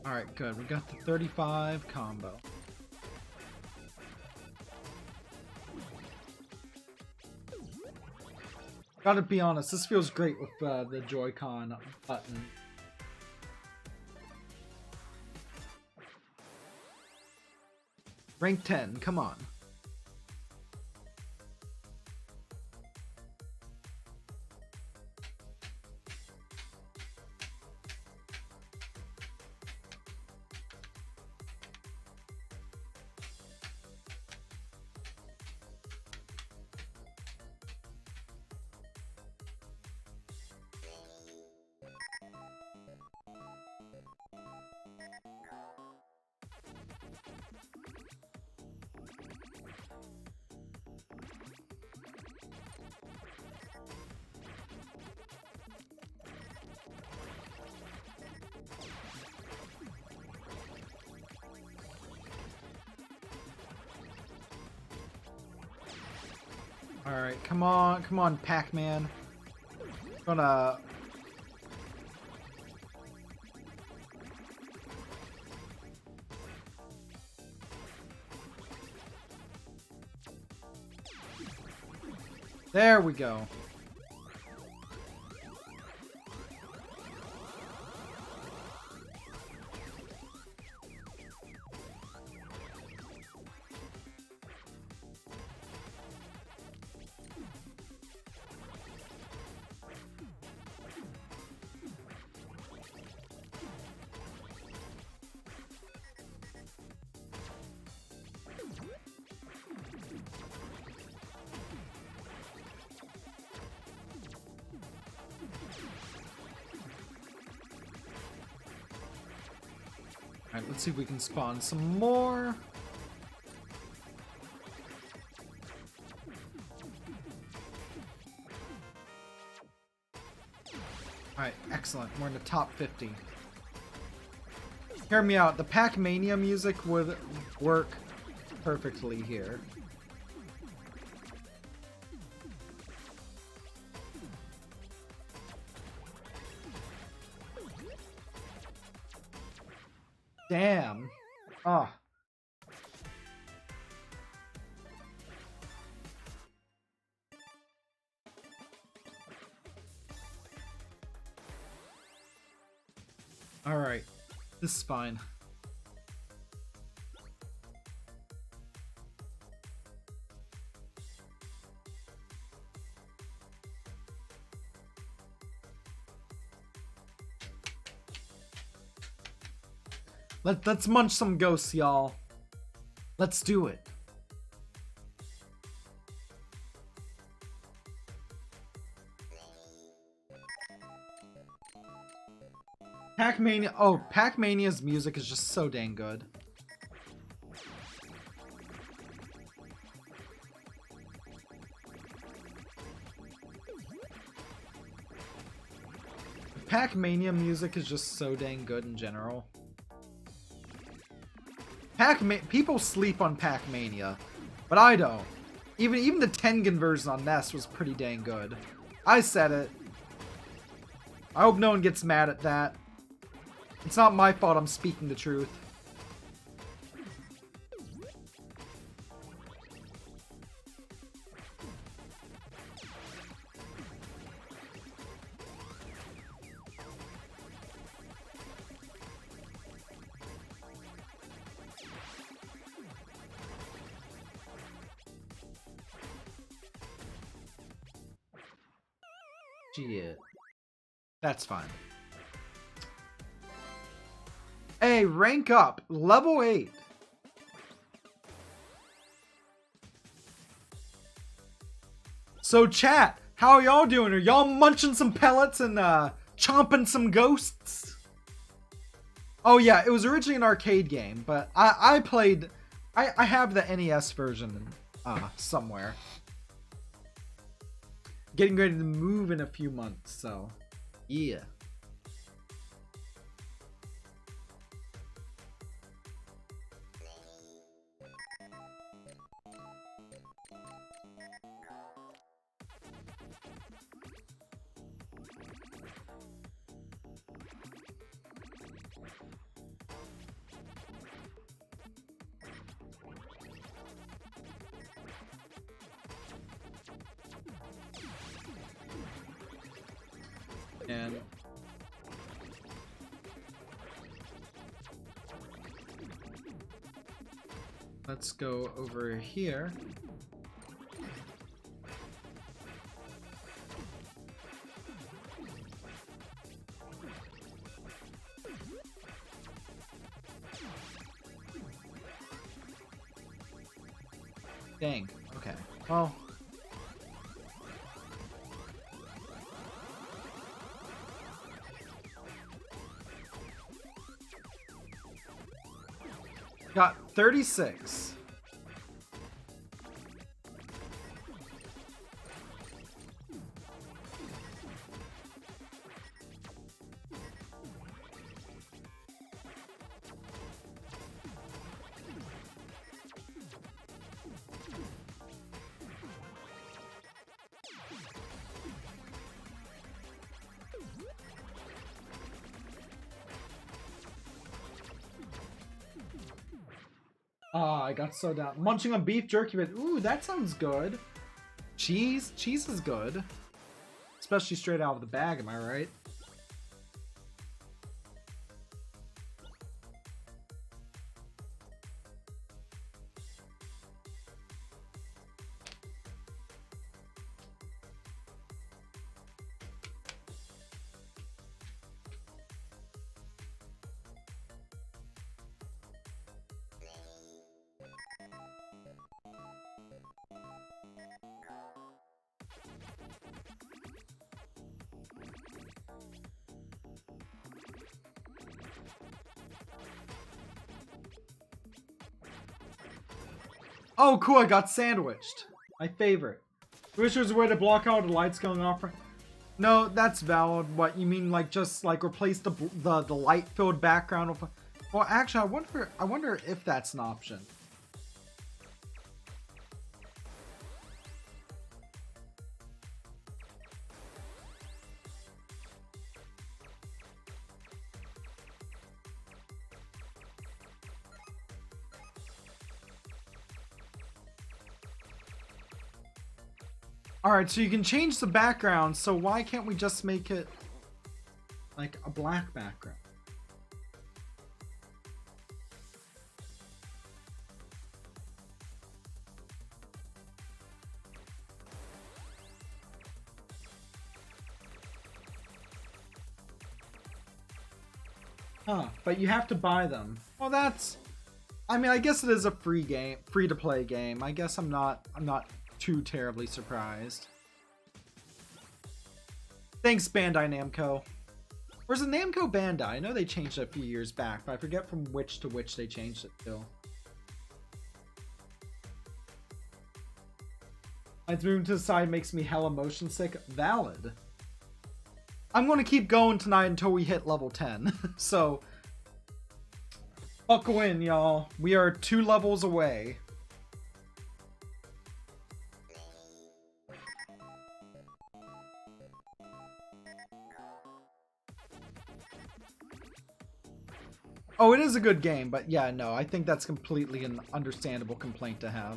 Alright, good. We got the 35 combo. Gotta be honest, this feels great with the Joy-Con button. Rank 10, come on. Alright, come on, Pac-Man. Gonna... There we go. Alright, let's see if we can spawn some more. Alright, excellent. We're in the top 50. Hear me out. The Pac-Mania music would work perfectly here. Damn. Ah. All right. This is fine. Let's munch some ghosts, y'all. Let's do it. Pac-Mania. Oh, Pac-Mania's music is just so dang good. Pac-Mania music is just so dang good in general. People sleep on Pac-Mania, but I don't. Even the Tengen version on NES was pretty dang good. I said it. I hope no one gets mad at that. It's not my fault I'm speaking the truth. Shit. That's fine. Hey, rank up. Level 8. So chat, how are y'all doing? Are y'all munching some pellets and chomping some ghosts? Oh yeah, it was originally an arcade game, but I played... I have the NES version somewhere. Getting ready to move in a few months, so yeah. And let's go over here. Dang. Okay. Well. Got 36. Ah, I got so down. Munching on beef jerky, but ooh, that sounds good. Cheese is good. Especially straight out of the bag, am I right? Oh, cool, I got sandwiched. My favorite. Wish there was a way to block out the lights going off. No, that's valid. What, you mean like just like replace the light-filled background with... Well, actually, I wonder if that's an option. Alright, so you can change the background, so why can't we just make it like a black background? Huh, but you have to buy them. Well, that's... I mean, I guess it is a free game, free-to-play game. I guess I'm not too terribly surprised. Thanks, Bandai Namco. Or is it Namco Bandai? I know they changed it a few years back, but I forget from which to which they changed it to. Lights moving to the side makes me hella motion sick. Valid. I'm going to keep going tonight until we hit level 10. So, buckle in, y'all. We are 2 levels away. Oh, it is a good game, but yeah, no, I think that's completely an understandable complaint to have.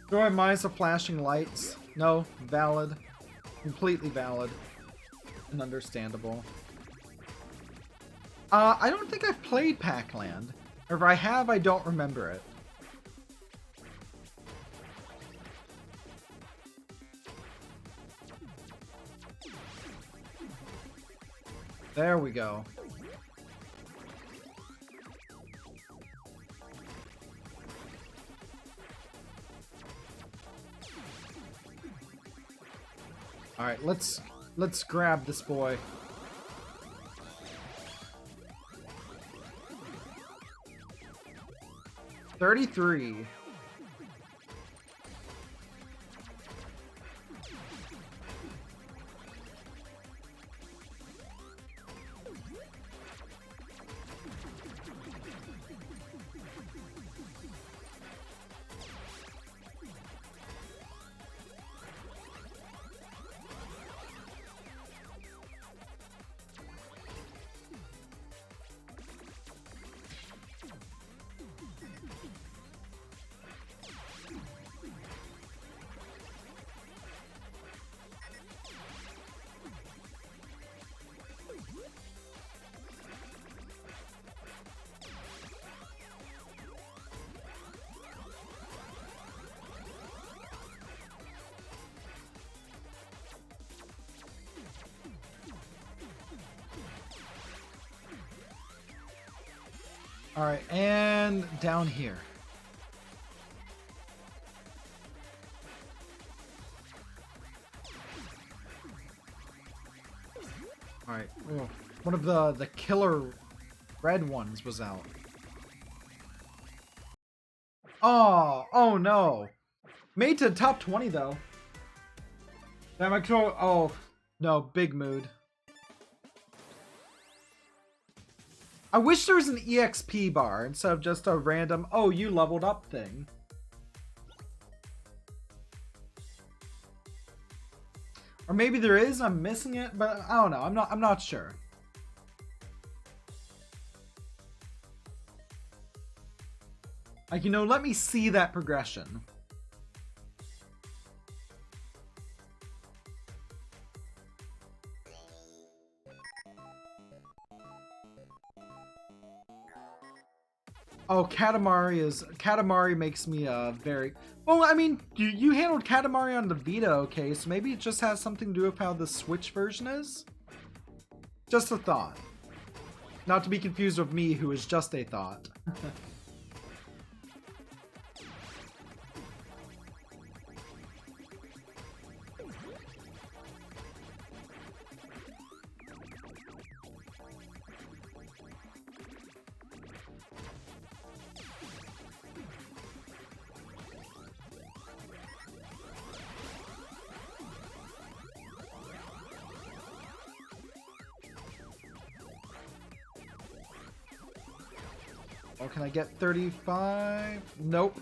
Do I minus the flashing lights? No, valid. Completely valid. And understandable. I don't think I've played Pac-Land. Or if I have, I don't remember it. There we go. All right, let's grab this boy. $33. All right, and down here. All right, oh, one of the killer red ones was out. Oh no. Made to top 20 though. That my control, oh, No, big mood. I wish there was an EXP bar instead of just a random, oh, you leveled up thing. Or maybe there is, I'm missing it, but I don't know. I'm not sure. Like, you know, let me see that progression. Oh, Katamari makes me very well. I mean, you handled Katamari on the Vita, okay? So maybe it just has something to do with how the Switch version is. Just a thought, not to be confused with me, who is just a thought. Oh, can I get 35? Nope.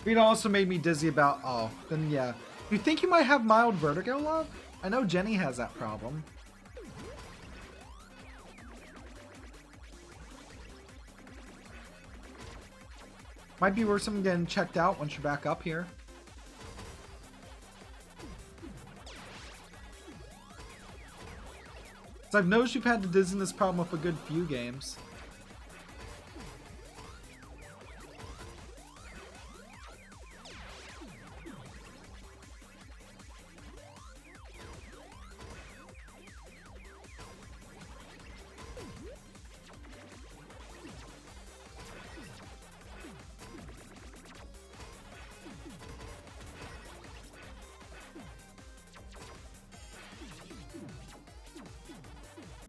It also made me dizzy about, oh, then yeah. You think you might have mild vertigo, love? I know Jenny has that problem. Might be worth something getting checked out once you're back up here. So I've noticed you've had the dizziness problem with a good few games.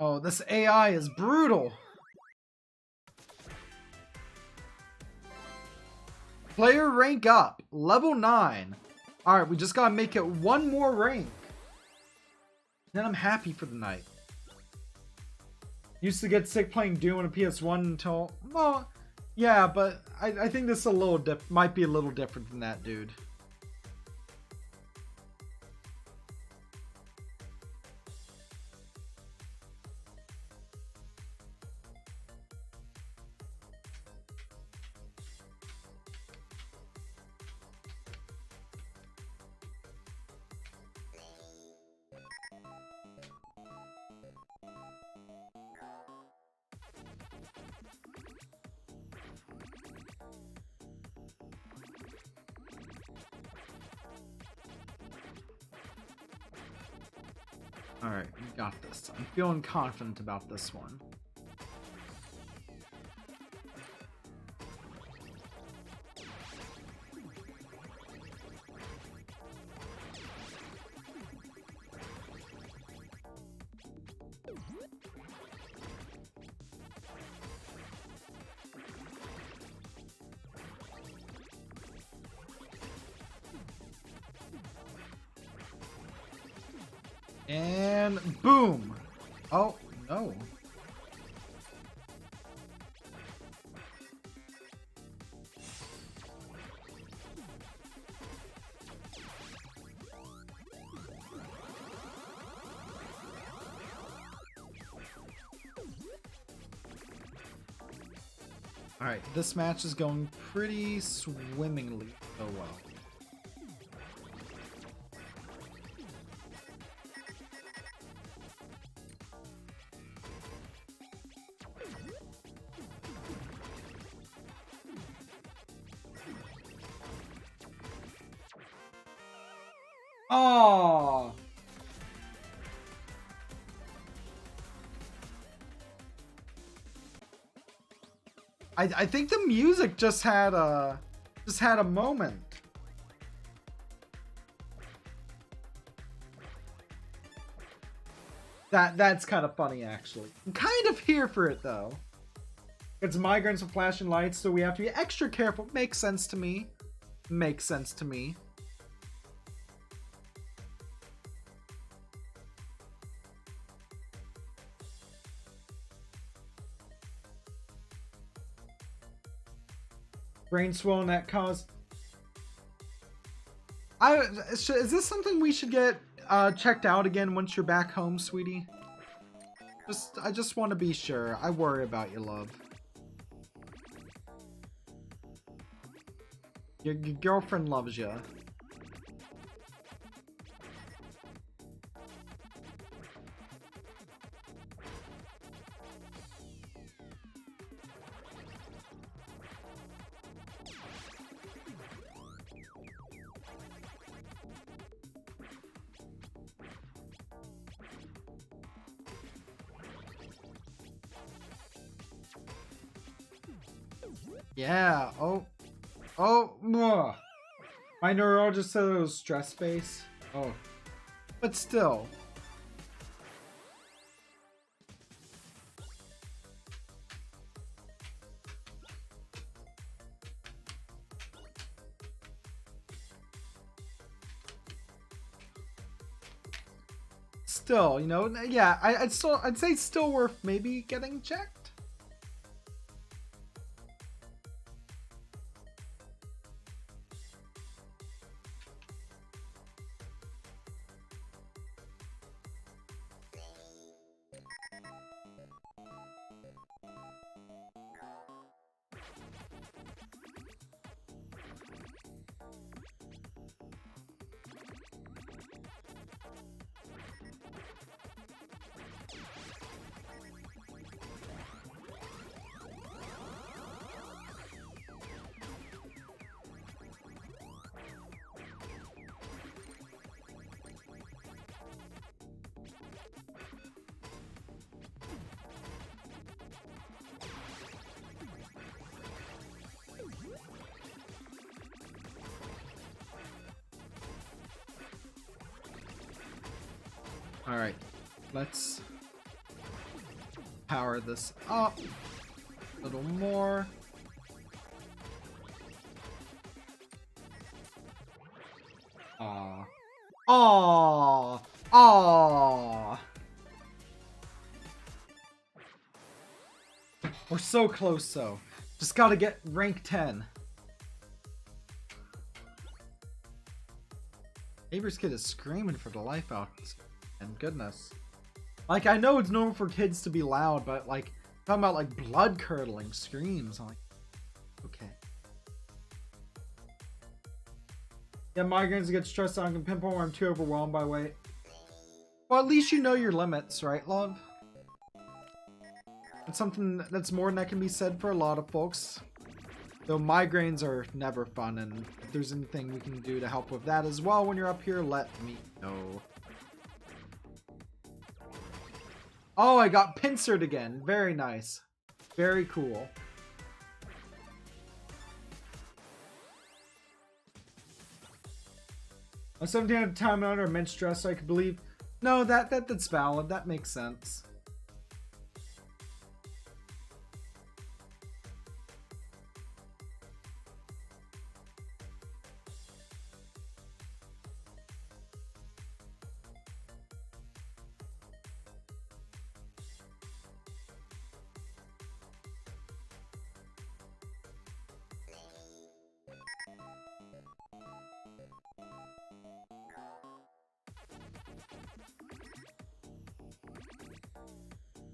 Oh, this AI is brutal. Player rank up. Level 9. Alright, we just gotta make it one more rank. Then I'm happy for the night. Used to get sick playing Doom on a PS1 until... Well, yeah, but I think this is a little might be a little different than that, dude. Alright, we got this. I'm feeling confident about this one. And boom! Oh, no. Alright, this match is going pretty swimmingly so well. Oh. I think the music just had a moment. That's kind of funny, actually. I'm kind of here for it, though. It's migrants with flashing lights, so we have to be extra careful. Makes sense to me. Makes sense to me. Brain swelling that cause. Is this something we should get checked out again once you're back home, sweetie? I just want to be sure. I worry about you, love. Your girlfriend loves you. Yeah. Oh. Ugh. My neurologist said it was stress face. Oh. But still. Still, you know, yeah, I'd say still worth maybe getting checked. Alright, let's power this up a little more. Aww. Aww. Aww. We're so close, though. Just gotta get rank 10. Neighbor's kid is screaming for the life out. And goodness. Like, I know it's normal for kids to be loud, but like, talking about like blood-curdling screams. I'm like, okay. Yeah, migraines get stressed out. I can pinpoint where I'm too overwhelmed by weight. Well, at least you know your limits, right, love? It's something that's more than that can be said for a lot of folks. Though migraines are never fun, and if there's anything we can do to help with that as well when you're up here, let me know. Oh, I got pincered again. Very nice. Very cool. I'm 17 at a time under immense stress, so I could believe. No, that's valid. That makes sense.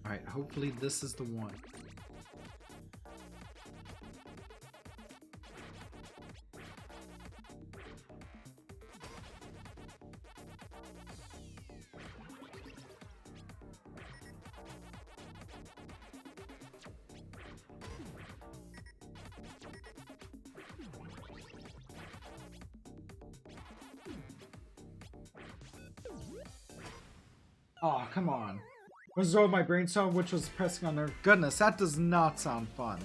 Alright, hopefully this is the one. Oh, come on. Was over my brainstorm, which was pressing on nerve. Goodness, that does not sound fun.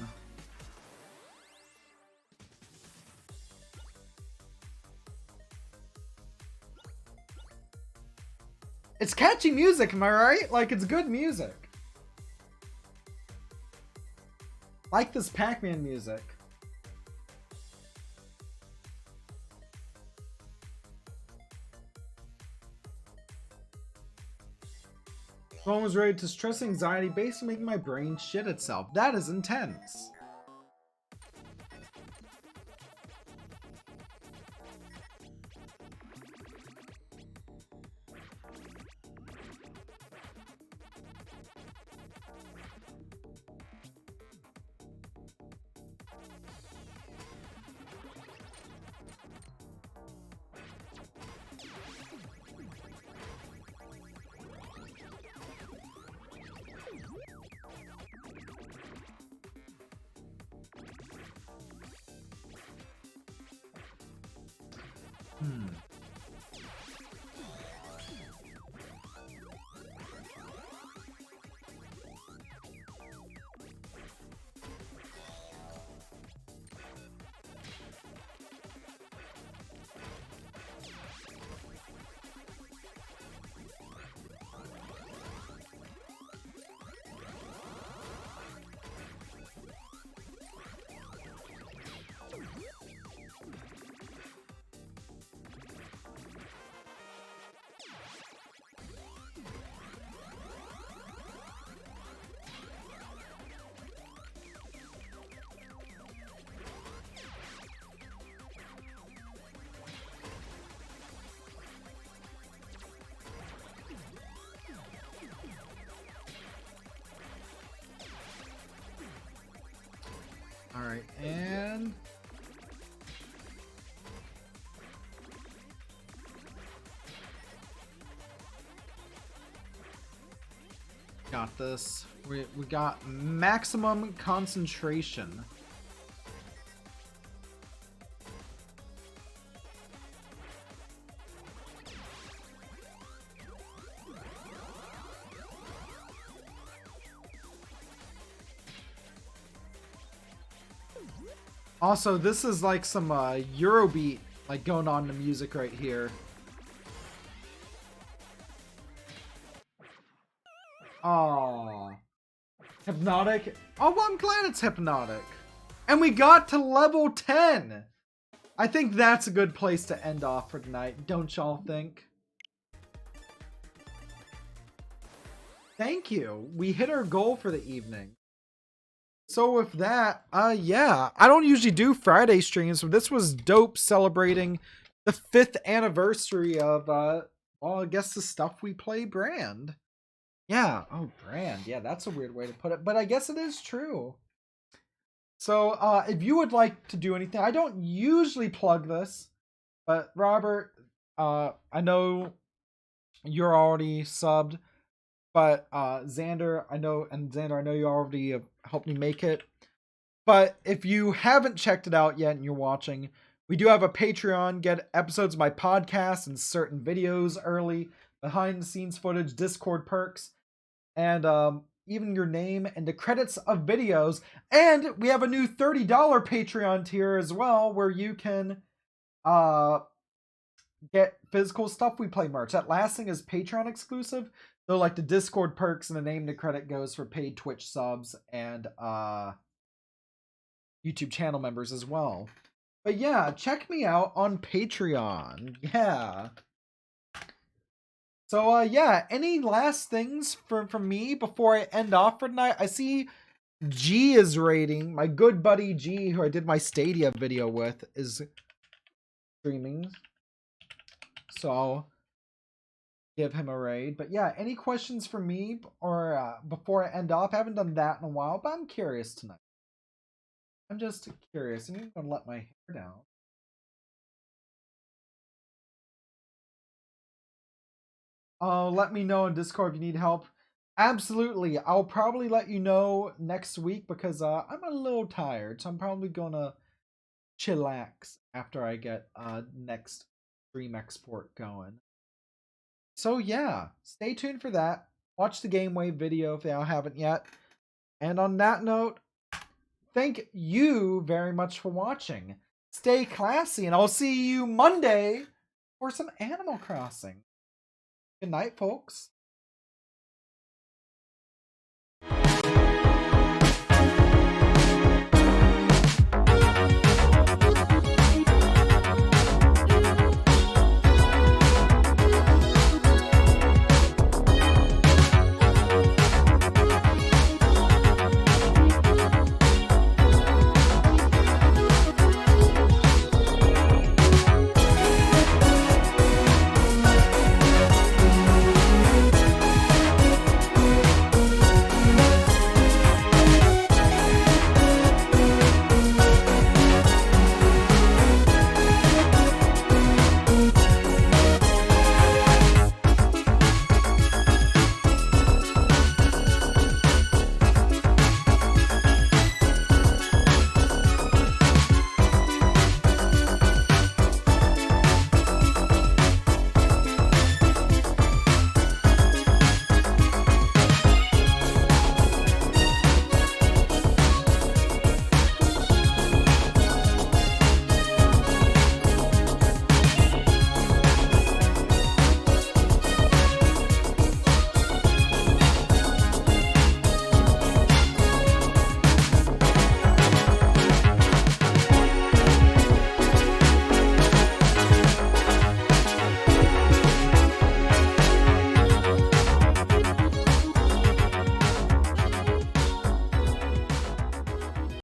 It's catchy music, am I right? Like, it's good music. Like this Pac-Man music. Phone was rated to stress anxiety, basically making my brain shit itself. That is intense. Alright, and... got this. We got maximum concentration. Also, this is like some Eurobeat like going on in the music right here. Aww. Hypnotic. Oh, well, I'm glad it's Hypnotic. And we got to level 10. I think that's a good place to end off for tonight. Don't y'all think? Thank you. We hit our goal for the evening. So with that, yeah, I don't usually do Friday streams, but this was dope celebrating the 5th anniversary of, well, I guess the Stuff We Play brand. Yeah, oh, brand. Yeah, that's a weird way to put it, but I guess it is true. So, if you would like to do anything, I don't usually plug this, but Robert, I know you're already subbed. But Xander, I know you already have helped me make it. But if you haven't checked it out yet and you're watching, we do have a Patreon. Get episodes of my podcast and certain videos early, behind the scenes footage, Discord perks, and even your name and the credits of videos. And we have a new $30 Patreon tier as well, where you can get physical Stuff We Play merch. That last thing is Patreon exclusive. So like the Discord perks and the name to credit goes for paid Twitch subs and YouTube channel members as well. But yeah, check me out on Patreon. Yeah. So yeah, any last things from me before I end off for tonight? I see G is rating. My good buddy G, who I did my Stadia video with, is streaming. So I'll give him a raid. But yeah, any questions for me or before I end off? I haven't done that in a while, but I'm curious tonight. I'm just curious. I'm even gonna let my hair down. Let me know in Discord if you need help. Absolutely. I'll probably let you know next week because I'm a little tired, so I'm probably gonna chillax after I get next stream export going. So yeah, stay tuned for that. Watch the Game Wave video if you haven't yet. And on that note, thank you very much for watching. Stay classy, and I'll see you Monday for some Animal Crossing. Good night, folks.